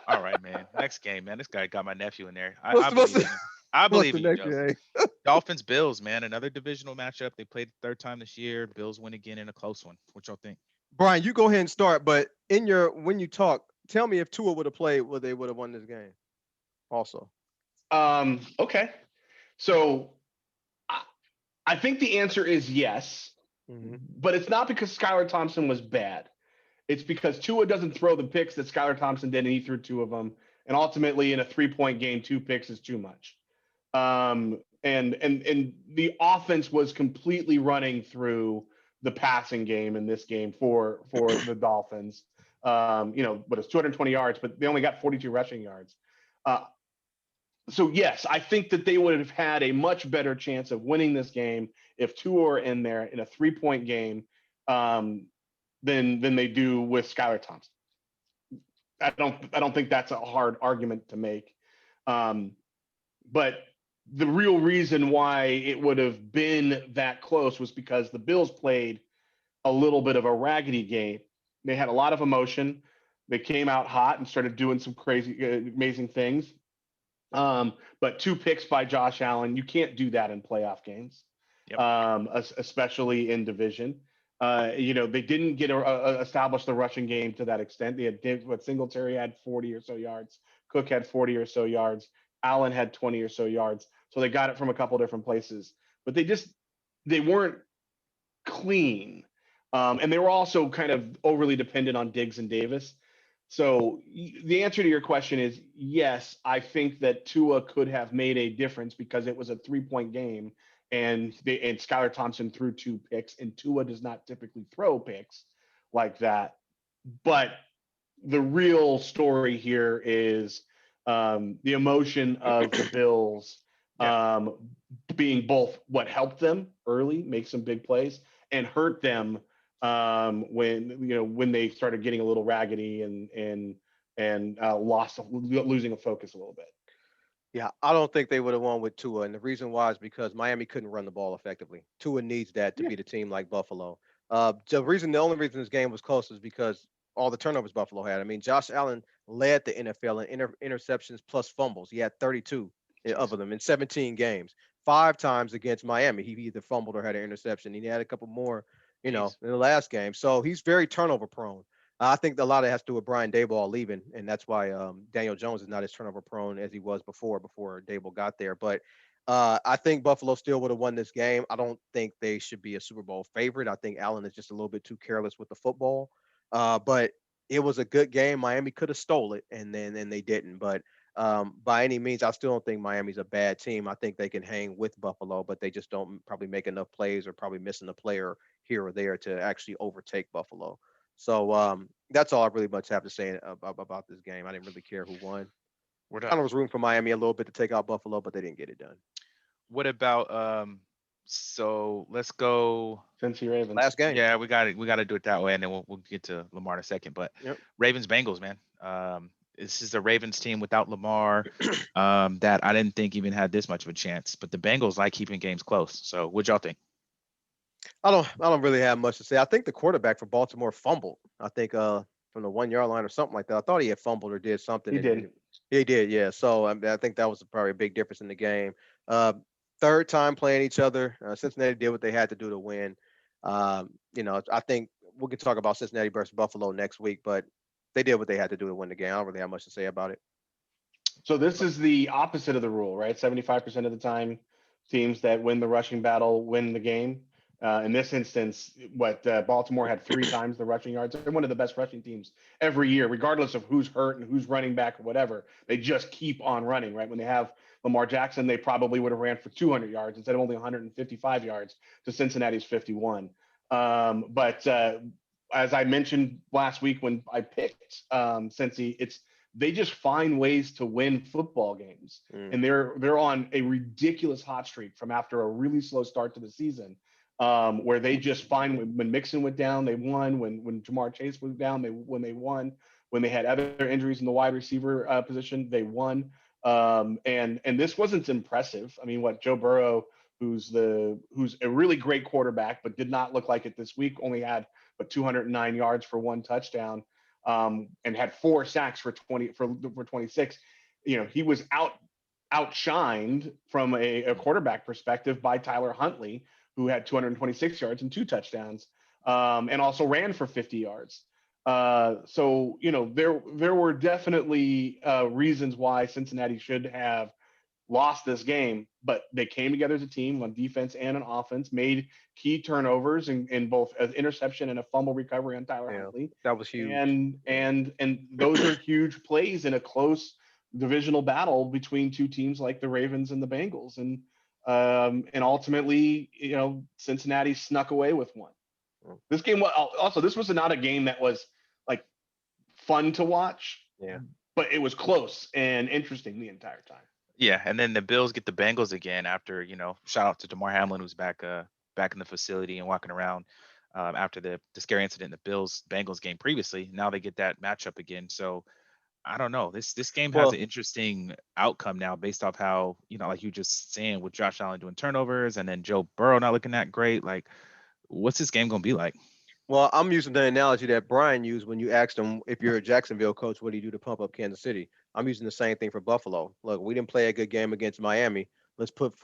All right, man. Next game, man. This guy got my nephew in there. I
What's
believe in him. I believe in you,
next
Joseph.
game?
Dolphins, Bills, man. Another divisional matchup. They played the 3rd time this year. Bills win again in a close one. What y'all think?
Brian, you go ahead and start. But when you talk, tell me if Tua would have played, would they would have won this game? Also.
Okay. So I think the answer is yes, but it's not because Skylar Thompson was bad. It's because Tua doesn't throw the picks that Skylar Thompson did, and he threw 2 of them. And ultimately, in a 3-point game, 2 picks is too much. And the offense was completely running through the passing game in this game for the Dolphins. But it's 220 yards, but they only got 42 rushing yards. So yes, I think that they would have had a much better chance of winning this game if Tua are in there in a 3-point game than they do with Skylar Thompson. I don't think that's a hard argument to make. But the real reason why it would have been that close was because the Bills played a little bit of a raggedy game. They had a lot of emotion. They came out hot and started doing some crazy, amazing things. But 2 picks by Josh Allen, you can't do that in playoff games, especially in division. They didn't get establish the rushing game to that extent. They had Singletary had 40 or so yards, Cook had 40 or so yards, Allen had 20 or so yards. So they got it from a couple different places, but they weren't clean. And they were also kind of overly dependent on Diggs and Davis. So the answer to your question is yes. I think that Tua could have made a difference because it was a 3-point game, and Skylar Thompson threw 2 picks, and Tua does not typically throw picks like that. But the real story here is the emotion of the Bills being both what helped them early, make some big plays, and hurt them when they started getting a little raggedy and losing a focus a little bit.
Yeah, I don't think they would have won with Tua, and the reason why is because Miami couldn't run the ball effectively. Tua needs that to beat a team like Buffalo. The only reason this game was close is because all the turnovers Buffalo had. I mean, Josh Allen led the NFL in interceptions plus fumbles. He had 32 of them in 17 games. 5 times against Miami, he either fumbled or had an interception. He had a couple more, in the last game. So he's very turnover prone. I think a lot of it has to do with Brian Daboll leaving, and that's why Daniel Jones is not as turnover prone as he was before Daboll got there. But I think Buffalo still would have won this game. I don't think they should be a Super Bowl favorite. I think Allen is just a little bit too careless with the football. But it was a good game. Miami could have stole it, and they didn't. But by any means, I still don't think Miami's a bad team. I think they can hang with Buffalo, but they just don't probably make enough plays or probably missing a player here or there to actually overtake Buffalo. So that's all I really much have to say about this game. I didn't really care who won.
We're
Kind
done.
of was rooting for Miami a little bit to take out Buffalo, but they didn't get it done.
What about so let's go.
Cincy Ravens.
Last game.
Yeah, we got to do it that way, and then we'll get to Lamar in a second. But
Yep.
Ravens Bengals, man. This is a Ravens team without Lamar, that I didn't think even had this much of a chance. But the Bengals like keeping games close. So what y'all think?
I don't really have much to say. I think the quarterback for Baltimore fumbled. I think from the 1 yard line or something like that. I thought he had fumbled or did something.
He did.
He did, yeah. So I think that was probably a big difference in the game. Uh, Third time playing each other. Cincinnati did what they had to do to win. I think we can talk about Cincinnati versus Buffalo next week, but they did what they had to do to win the game. I don't really have much to say about it.
So this is the opposite of the rule, right? 75% of the time, teams that win the rushing battle win the game. In this instance, Baltimore had 3 times the rushing yards. They're one of the best rushing teams every year, regardless of who's hurt and who's running back or whatever. They just keep on running, right? When they have Lamar Jackson, they probably would have ran for 200 yards instead of only 155 yards to Cincinnati's 51. But as I mentioned last week when I picked Cincy, they just find ways to win football games, and they're on a ridiculous hot streak from after a really slow start to the season, where they just find when Mixon went down, they won. When Jamar Chase was down, they won. When they had other injuries in the wide receiver position, they won. And this wasn't impressive. I mean, Joe Burrow, who's a really great quarterback, but did not look like it this week, only had 209 yards for 1 touchdown. And had 4 sacks for 26. He was outshined from a quarterback perspective by Tyler Huntley, who had 226 yards and 2 touchdowns, and also ran for 50 yards. So there were definitely reasons why Cincinnati should have lost this game, but they came together as a team on defense and on offense, made key turnovers in both an interception and a fumble recovery on Tyler Huntley.
That was huge.
And those are huge plays in a close divisional battle between 2 teams like the Ravens and the Bengals. And ultimately, Cincinnati snuck away with one. This game this was not a game that was like fun to watch.
Yeah.
But it was close and interesting the entire time.
Yeah, and then the Bills get the Bengals again after, shout out to Damar Hamlin, who's back in the facility and walking around after the scary incident in the Bills-Bengals game previously. Now they get that matchup again. So I don't know. This game has an interesting outcome now based off how, like you just saying, with Josh Allen doing turnovers and then Joe Burrow not looking that great. Like, what's this game going to be like?
Well, I'm using the analogy that Brian used when you asked him, if you're a Jacksonville coach, what do you do to pump up Kansas City? I'm using the same thing for Buffalo. Look, we didn't play a good game against Miami. Let's put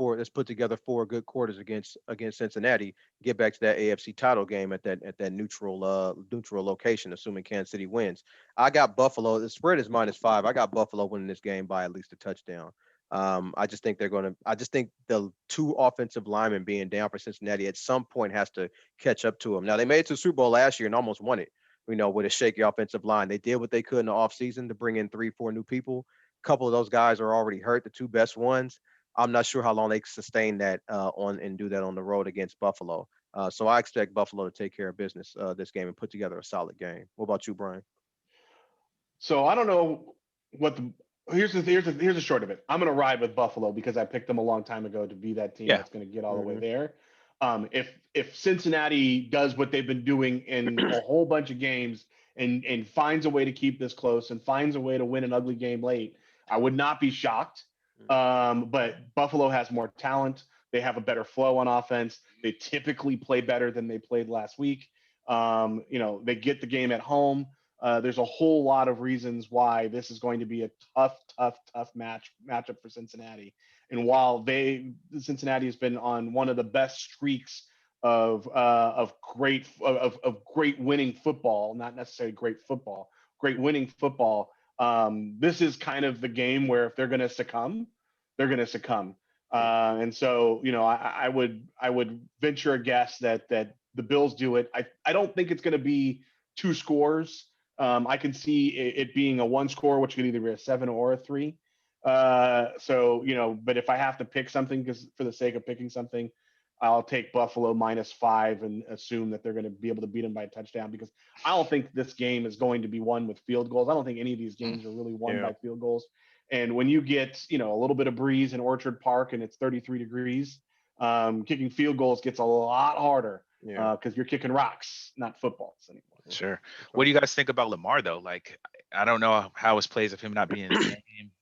together 4 good quarters against Cincinnati. Get back to that AFC title game at that neutral location, assuming Kansas City wins. I got Buffalo. The spread is -5. I got Buffalo winning this game by at least a touchdown. I just think the 2 offensive linemen being down for Cincinnati at some point has to catch up to them. Now, they made it to the Super Bowl last year and almost won it, with a shaky offensive line. They did what they could in the offseason to bring in 3-4 new people. A couple of those guys are already hurt, the 2 best ones. I'm not sure how long they can sustain that and do that on the road against Buffalo. So I expect Buffalo to take care of business this game and put together a solid game. What about you, Brian?
So I don't know what here's the short of it. I'm going to ride with Buffalo because I picked them a long time ago to be that team that's going to get all the way there. If Cincinnati does what they've been doing in a whole bunch of games and finds a way to keep this close and finds a way to win an ugly game late, I would not be shocked. But Buffalo has more talent. They have a better flow on offense. They typically play better than they played last week. They get the game at home. There's a whole lot of reasons why this is going to be a tough matchup for Cincinnati. And while Cincinnati has been on one of the best streaks of great winning football, not necessarily great football, great winning football. This is kind of the game where if they're going to succumb, they're going to succumb. And so, I would venture a guess that the Bills do it. I don't think it's going to be 2 scores. I can see it being a one score, which could either be a 7 or a 3. So, but if I have to pick something, because for the sake of picking something, I'll take Buffalo -5 and assume that they're going to be able to beat them by a touchdown, because I don't think this game is going to be won with field goals. I don't think any of these games are really won by field goals. And when you get, a little bit of breeze in Orchard Park and it's 33 degrees, kicking field goals gets a lot harder because you're kicking rocks, not footballs anymore.
Sure. What do you guys think about Lamar though? Like, I don't know how his plays of him not being in the game.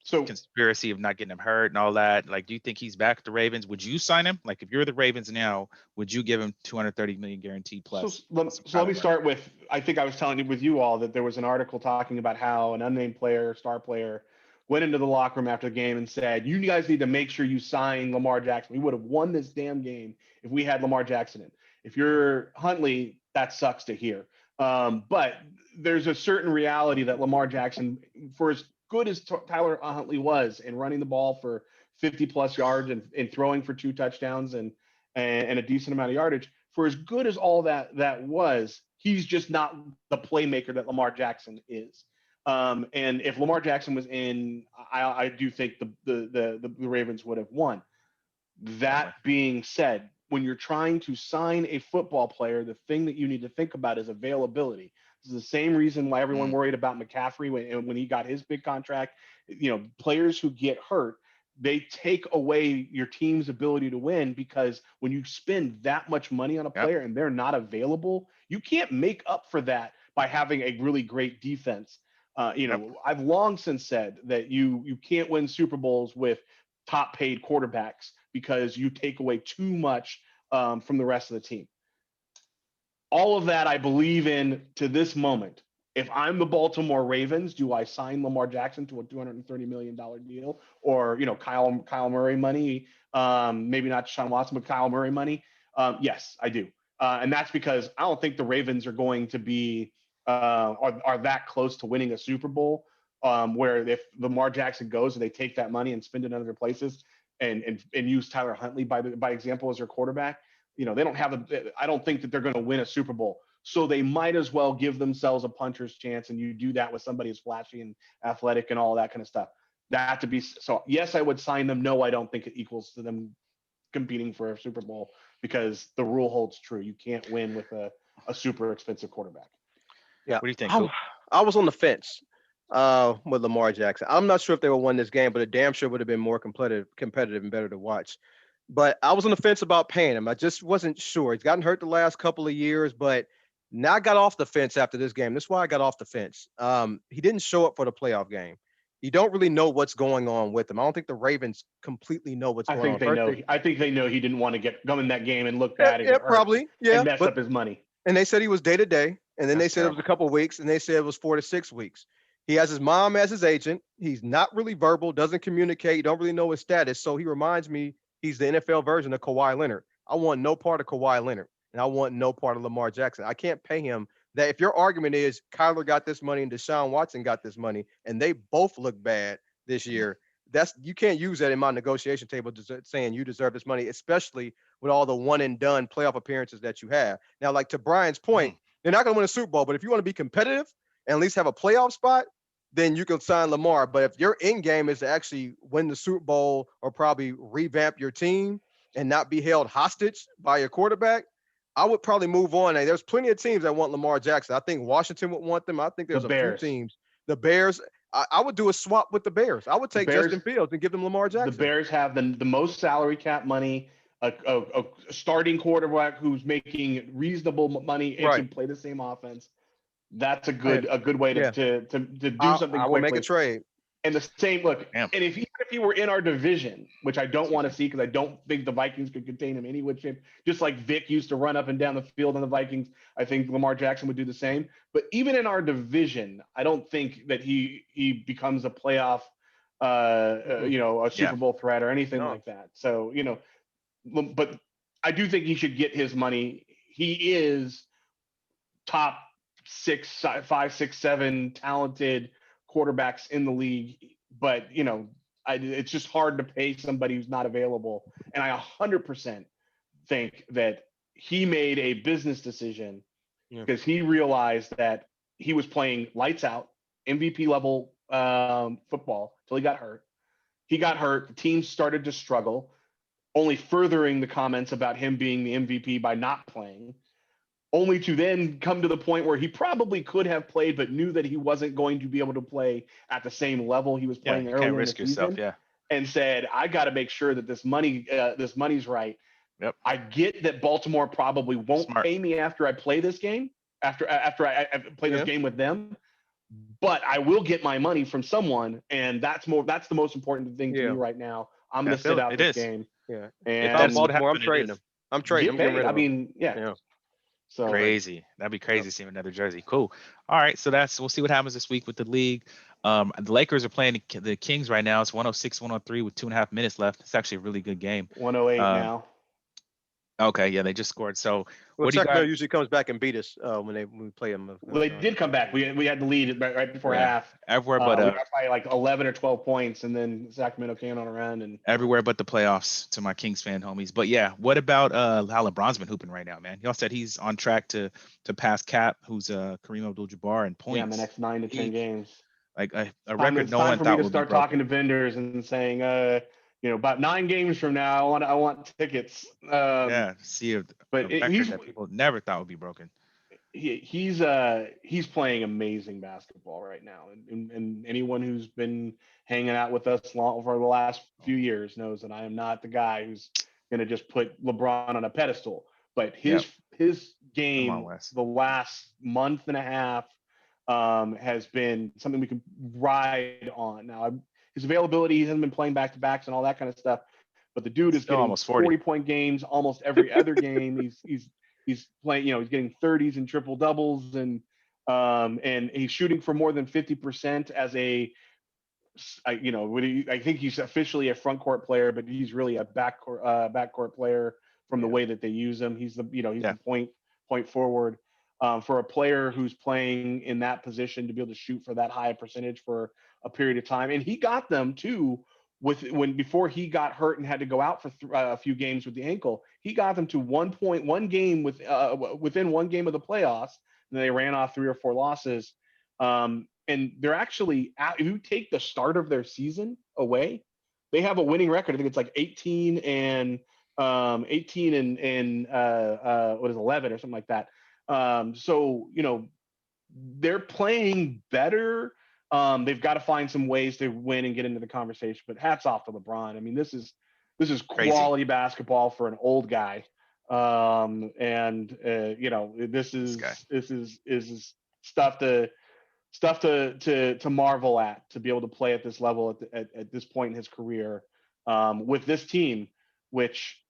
So conspiracy of not getting him hurt and all that. Like, do you think he's back at the Ravens? Would you sign him? Like, if you're the Ravens now, would you give him $230 million guaranteed plus?
So let me start with, I think I was telling you with you all that there was an article talking about how an unnamed player, star player, went into the locker room after the game and said, you guys need to make sure you sign Lamar Jackson. We would have won this damn game if we had Lamar Jackson in. If you're Huntley, that sucks to hear. But there's a certain reality that Lamar Jackson, for as good as Tyler Huntley was in running the ball for 50 plus yards and throwing for 2 touchdowns and a decent amount of yardage, for as good as all that was, he's just not the playmaker that Lamar Jackson is. And if Lamar Jackson was in, I do think the Ravens would have won. That being said, when you're trying to sign a football player, the thing that you need to think about is availability. This is the same reason why everyone worried about McCaffrey when he got his big contract. Players who get hurt, they take away your team's ability to win, because when you spend that much money on a player and they're not available, you can't make up for that by having a really great defense. I've long since said that you can't win Super Bowls with top paid quarterbacks because you take away too much from the rest of the team. All of that I believe in to this moment. If I'm the Baltimore Ravens, do I sign Lamar Jackson to a $230 million deal, or Kyle Murray money? Maybe not Deshaun Watson, but Kyle Murray money. Yes, I do, and that's because I don't think the Ravens are going to be are that close to winning a Super Bowl. Where if Lamar Jackson goes and they take that money and spend it in other places and use Tyler Huntley by example as their quarterback, they don't have I don't think that they're going to win a Super Bowl. So they might as well give themselves a puncher's chance, and you do that with somebody who's flashy and athletic and all that kind of stuff. So yes, I would sign them. No, I don't think it equals to them competing for a Super Bowl, because the rule holds true. You can't win with a super expensive quarterback.
Yeah.
What do you think?
I was on the fence with Lamar Jackson. I'm not sure if they would win this game, but it damn sure would have been more competitive and better to watch. But I was on the fence about paying him. I just wasn't sure. He's gotten hurt the last couple of years, but now I got off the fence after this game. That's why I got off the fence. He didn't show up for the playoff game. You don't really know what's going on with him. I don't think the Ravens completely know what's going on.
I think they know he didn't want to come in that game and look bad and mess up his money.
And they said he was day to day. And then they said it was a couple of weeks, and they said it was 4 to 6 weeks. He has his mom as his agent. He's not really verbal, doesn't communicate. You don't really know his status. So he reminds me he's the NFL version of Kawhi Leonard. I want no part of Kawhi Leonard, and I want no part of Lamar Jackson. I can't pay him that. If your argument is Kyler got this money and Deshaun Watson got this money, and they both look bad this year, you can't use that in my negotiation table saying you deserve this money, especially with all the one and done playoff appearances that you have. Now, like to Brian's point, they're not going to win a Super Bowl, but if you want to be competitive and at least have a playoff spot, then you can sign Lamar. But if your end game is to actually win the Super Bowl or probably revamp your team and not be held hostage by your quarterback, I would probably move on. And there's plenty of teams that want Lamar Jackson. I think Washington would want them. I think there's a few teams. The Bears, I would do a swap with the Bears. I would take Justin Fields and give them Lamar Jackson.
The Bears have the most salary cap money. A starting quarterback who's making reasonable money and can play the same offense. That's a good way to do something.
I will make a trade.
And the same look. And if he were in our division, which I don't want to see because I don't think the Vikings could contain him any which shape. Just like Vic used to run up and down the field on the Vikings, I think Lamar Jackson would do the same. But even in our division, I don't think that he becomes a playoff, a Super Bowl threat or anything like that. So but I do think he should get his money. He is top 5, 6, 7 talented quarterbacks in the league, but it's just hard to pay somebody who's not available. And I 100% think that he made a business decision because he realized that he was playing lights out, MVP level football till he got hurt. He got hurt. The team started to struggle, only furthering the comments about him being the MVP by not playing, only to then come to the point where he probably could have played, but knew that he wasn't going to be able to play at the same level he was
Yeah,
playing
you
earlier
can't
in the
risk yourself.
season,
Yeah.
and said, I got to make sure that this money's right.
Yep.
I get that Baltimore probably won't
Smart.
pay me after I play this game, after I play this game with them, but I will get my money from someone, and that's the most important thing to me right now. I'm going to sit out this game.
Yeah.
And
If I'm Baltimore, I'm trading him. I'm trading. I'm getting rid of him.
I mean, yeah. So
crazy. That'd be crazy seeing another jersey. Cool. All right. So we'll see what happens this week with the league. The Lakers are playing the Kings right now. It's 106-103 with 2.5 minutes left. It's actually a really good game.
108 now.
Okay. Yeah, they just scored. So
well,
what do you got?
Sacramento usually comes back and beat us when we play them.
Well, they did come back. We had the lead right before half.
Everywhere but
we got by like 11 or 12 points, and then Sacramento came on a run and
everywhere but the playoffs to my Kings fan homies. But yeah, what about how LeBron's been hooping right now, man? Y'all said he's on track to pass Cap, who's Kareem Abdul-Jabbar in points.
Yeah, in the next 9 to 10 games.
Like a record no one thought would be broken. It's time for me to start
talking to vendors and saying, about 9 games from now, I want tickets.
See a record that people never thought would be broken.
He's playing amazing basketball right now, and anyone who's been hanging out with us for the last few years knows that I am not the guy who's going to just put LeBron on a pedestal. But his game the last month and a half has been something we can ride on. Now, his availability, he hasn't been playing back-to-backs and all that kind of stuff, but the dude is getting almost 40-point games almost every other game. He's playing, he's getting 30s and triple doubles, and he's shooting for more than 50% as I think he's officially a front court player, but he's really a backcourt player from the way that they use him. He's the point forward. For a player who's playing in that position to be able to shoot for that high percentage for a period of time. And he got them too before he got hurt and had to go out for a few games with the ankle. He got them to one game within one game of the playoffs. And they ran off 3 or 4 losses. And they're actually, if you take the start of their season away, they have a winning record. I think it's like 18 and 11 or something like that. So, they're playing better. They've got to find some ways to win and get into the conversation, but hats off to LeBron. I mean, this is quality basketball for an old guy. This is stuff to marvel at, to be able to play at this level at this point in his career, with this team, which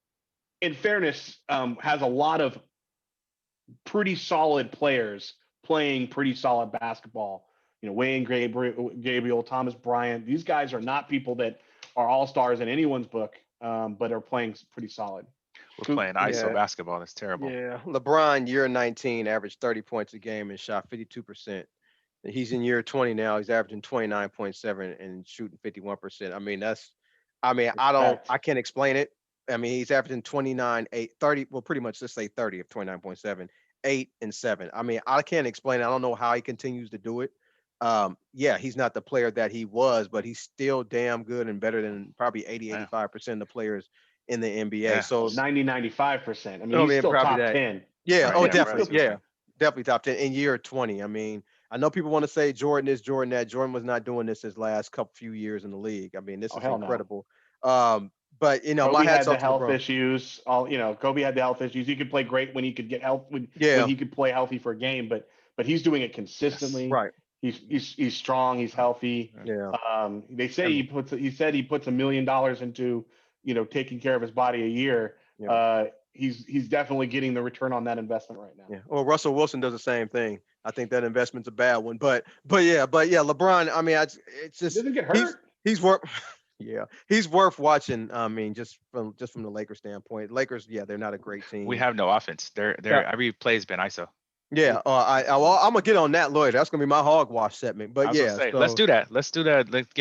in fairness, has a lot of pretty solid players playing pretty solid basketball. Wayne Gabriel, Thomas Bryant. These guys are not people that are all-stars in anyone's book, but are playing pretty solid.
We're playing ISO basketball. That's terrible.
Yeah. LeBron, year 19, averaged 30 points a game and shot 52%. He's in year 20 now. He's averaging 29.7 and shooting 51%. I can't explain it. I mean, he's averaging 29, 8, 30. Well, pretty much, let's say 30 of 29.7, 8 and 7. I mean, I can't explain it. I don't know how he continues to do it. He's not the player that he was, but he's still damn good and better than probably 85% of the players in the NBA.
Yeah. So 95%. I mean, he's still top 10.
Yeah. Right. Definitely. Yeah. Definitely top 10 in year 20. I mean, I know people want to say Jordan this, Jordan that. Jordan was not doing this his last few years in the league. I mean, this is incredible. No. But Kobe
my hat's off to health issues. Kobe had the health issues. He could play great when he could get health when he could play healthy for a game, but he's doing it consistently.
Yes. Right.
He's strong. He's healthy.
Yeah.
They say he puts $1 million into taking care of his body a year. Yeah. He's definitely getting the return on that investment right now.
Yeah. Well, Russell Wilson does the same thing. I think that investment's a bad one, but LeBron. I mean, it's just
he doesn't get hurt.
He's worth. Yeah, he's worth watching. I mean, just from the Lakers standpoint, Lakers. Yeah, they're not a great team.
We have no offense. Every play has been ISO.
Yeah, I'm gonna get on that later. That's gonna be my hogwash segment. But
let's do that.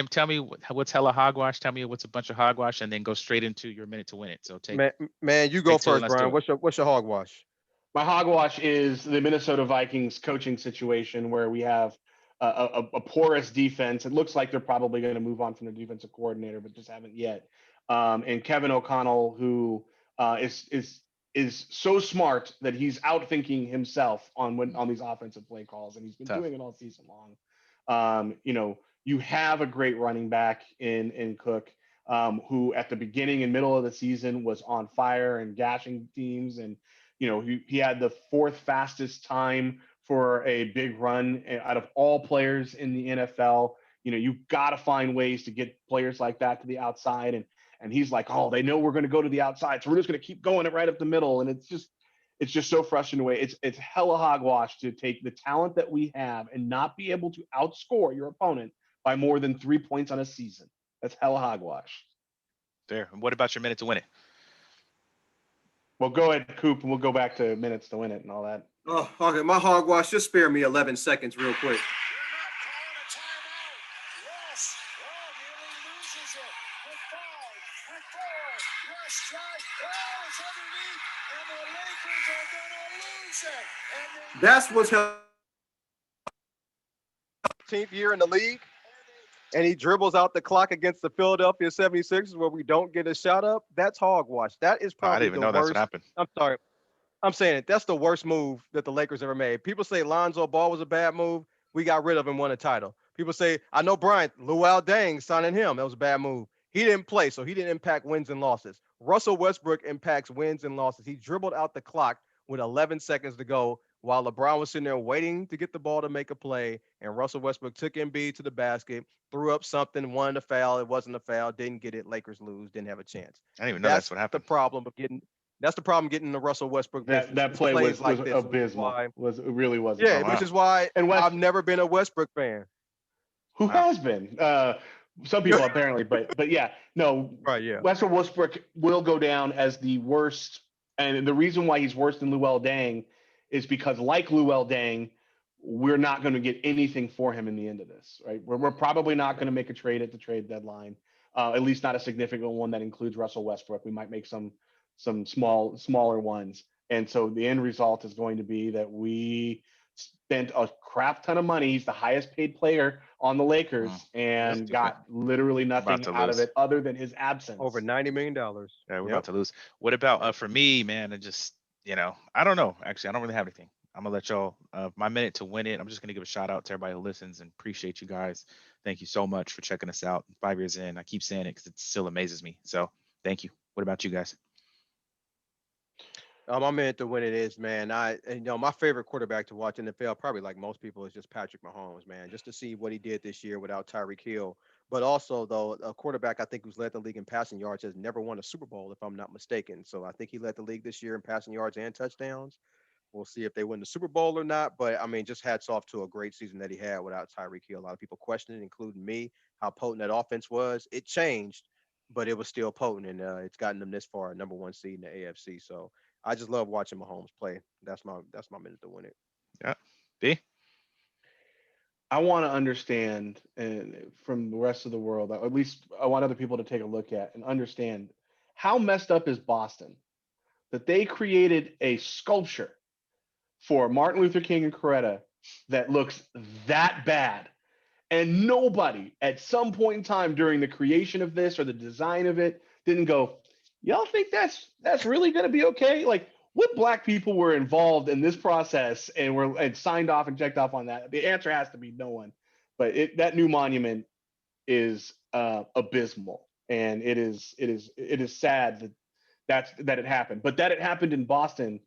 Tell me what's hella hogwash. Tell me what's a bunch of hogwash, and then go straight into your minute to win it. So
man, you go first, Brian. What's your hogwash?
My hogwash is the Minnesota Vikings coaching situation where we have a porous defense. It looks like they're probably going to move on from their defensive coordinator, but just haven't yet. And Kevin O'Connell, who is so smart that he's outthinking himself on these offensive play calls, and he's been doing it all season long. You have a great running back in Cook, who at the beginning and middle of the season was on fire and gashing teams, and he had the fourth fastest time for a big run out of all players in the NFL. You've got to find ways to get players like that to the outside, and he's like, oh, they know we're going to go to the outside, so we're just going to keep going it right up the middle, and it's just so frustrating way. It's hella hogwash to take the talent that we have and not be able to outscore your opponent by more than 3 points on a season. That's hella hogwash.
Fair. And what about your minute to win it?
Well, go ahead, Coop, and we'll go back to minutes to win it and all that.
Oh, okay. My hogwash, just spare me 11 seconds real quick. That's what's
15th year in the league, and he dribbles out the clock against the Philadelphia 76ers where we don't get a shot up. That's hogwash. That is
I
probably
didn't even
the
know that's
worst.
what happened.
I'm sorry. I'm saying it. That's the worst move that the Lakers ever made. People say Lonzo Ball was a bad move. We got rid of him, won a title. People say, I know Bryant, Luol Deng signing him. That was a bad move. He didn't play, so he didn't impact wins and losses. Russell Westbrook impacts wins and losses. He dribbled out the clock with 11 seconds to go while LeBron was sitting there waiting to get the ball to make a play, and Russell Westbrook took Embiid to the basket, threw up something, wanted a foul. It wasn't a foul. Didn't get it. Lakers lose. Didn't have a chance.
I didn't even know that's what happened.
That's the problem getting the Russell Westbrook business.
That play was
like this,
abysmal. It really was.
Yeah,
wow.
which is why I've never been a Westbrook fan.
Who has been? Some people apparently, but yeah, no.
Right, yeah.
Westbrook will go down as the worst, and the reason why he's worse than Luol Deng is because, like Luol Deng, we're not going to get anything for him in the end of this, right? We're probably not going to make a trade at the trade deadline, at least not a significant one that includes Russell Westbrook. We might make some smaller ones, and so the end result is going to be that we spent a crap ton of money. He's the highest paid player on the Lakers and got literally nothing out of it other than his absence.
Over $90 million.
Yeah, we're about to lose. What about for me, man? And just I don't know. Actually, I don't really have anything. I'm gonna let y'all my minute to win it. I'm just gonna give a shout out to everybody who listens and appreciate you guys. Thank you so much for checking us out. 5 years in, I keep saying it because it still amazes me. So thank you. What about you guys?
My minute to win it is, man. My favorite quarterback to watch in the NFL, probably like most people, is just Patrick Mahomes, man. Just to see what he did this year without Tyreek Hill. But also, though, a quarterback I think who's led the league in passing yards has never won a Super Bowl, if I'm not mistaken. So I think he led the league this year in passing yards and touchdowns. We'll see if they win the Super Bowl or not. But I mean, just hats off to a great season that he had without Tyreek Hill. A lot of people questioned, including me, how potent that offense was. It changed, but it was still potent, and it's gotten them this far, number one seed in the AFC. So I just love watching Mahomes play. That's my minute to win it.
Yeah. B?
I want to understand, and from the rest of the world, at least I want other people to take a look at and understand how messed up is Boston that they created a sculpture for Martin Luther King and Coretta that looks that bad. And nobody at some point in time during the creation of this or the design of it didn't go, y'all think that's really going to be okay? Like, what black people were involved in this process and signed off and checked off on that? The answer has to be no one. But that new monument is abysmal, and it is sad that it happened. But that it happened in Boston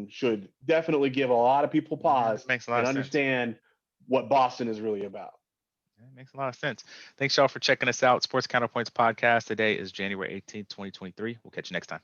should definitely give a lot of people pause and understand what Boston is really about.
It makes a lot of sense. Thanks, y'all, for checking us out. Sports Counterpoints podcast. Today is January 18th, 2023. We'll catch you next time.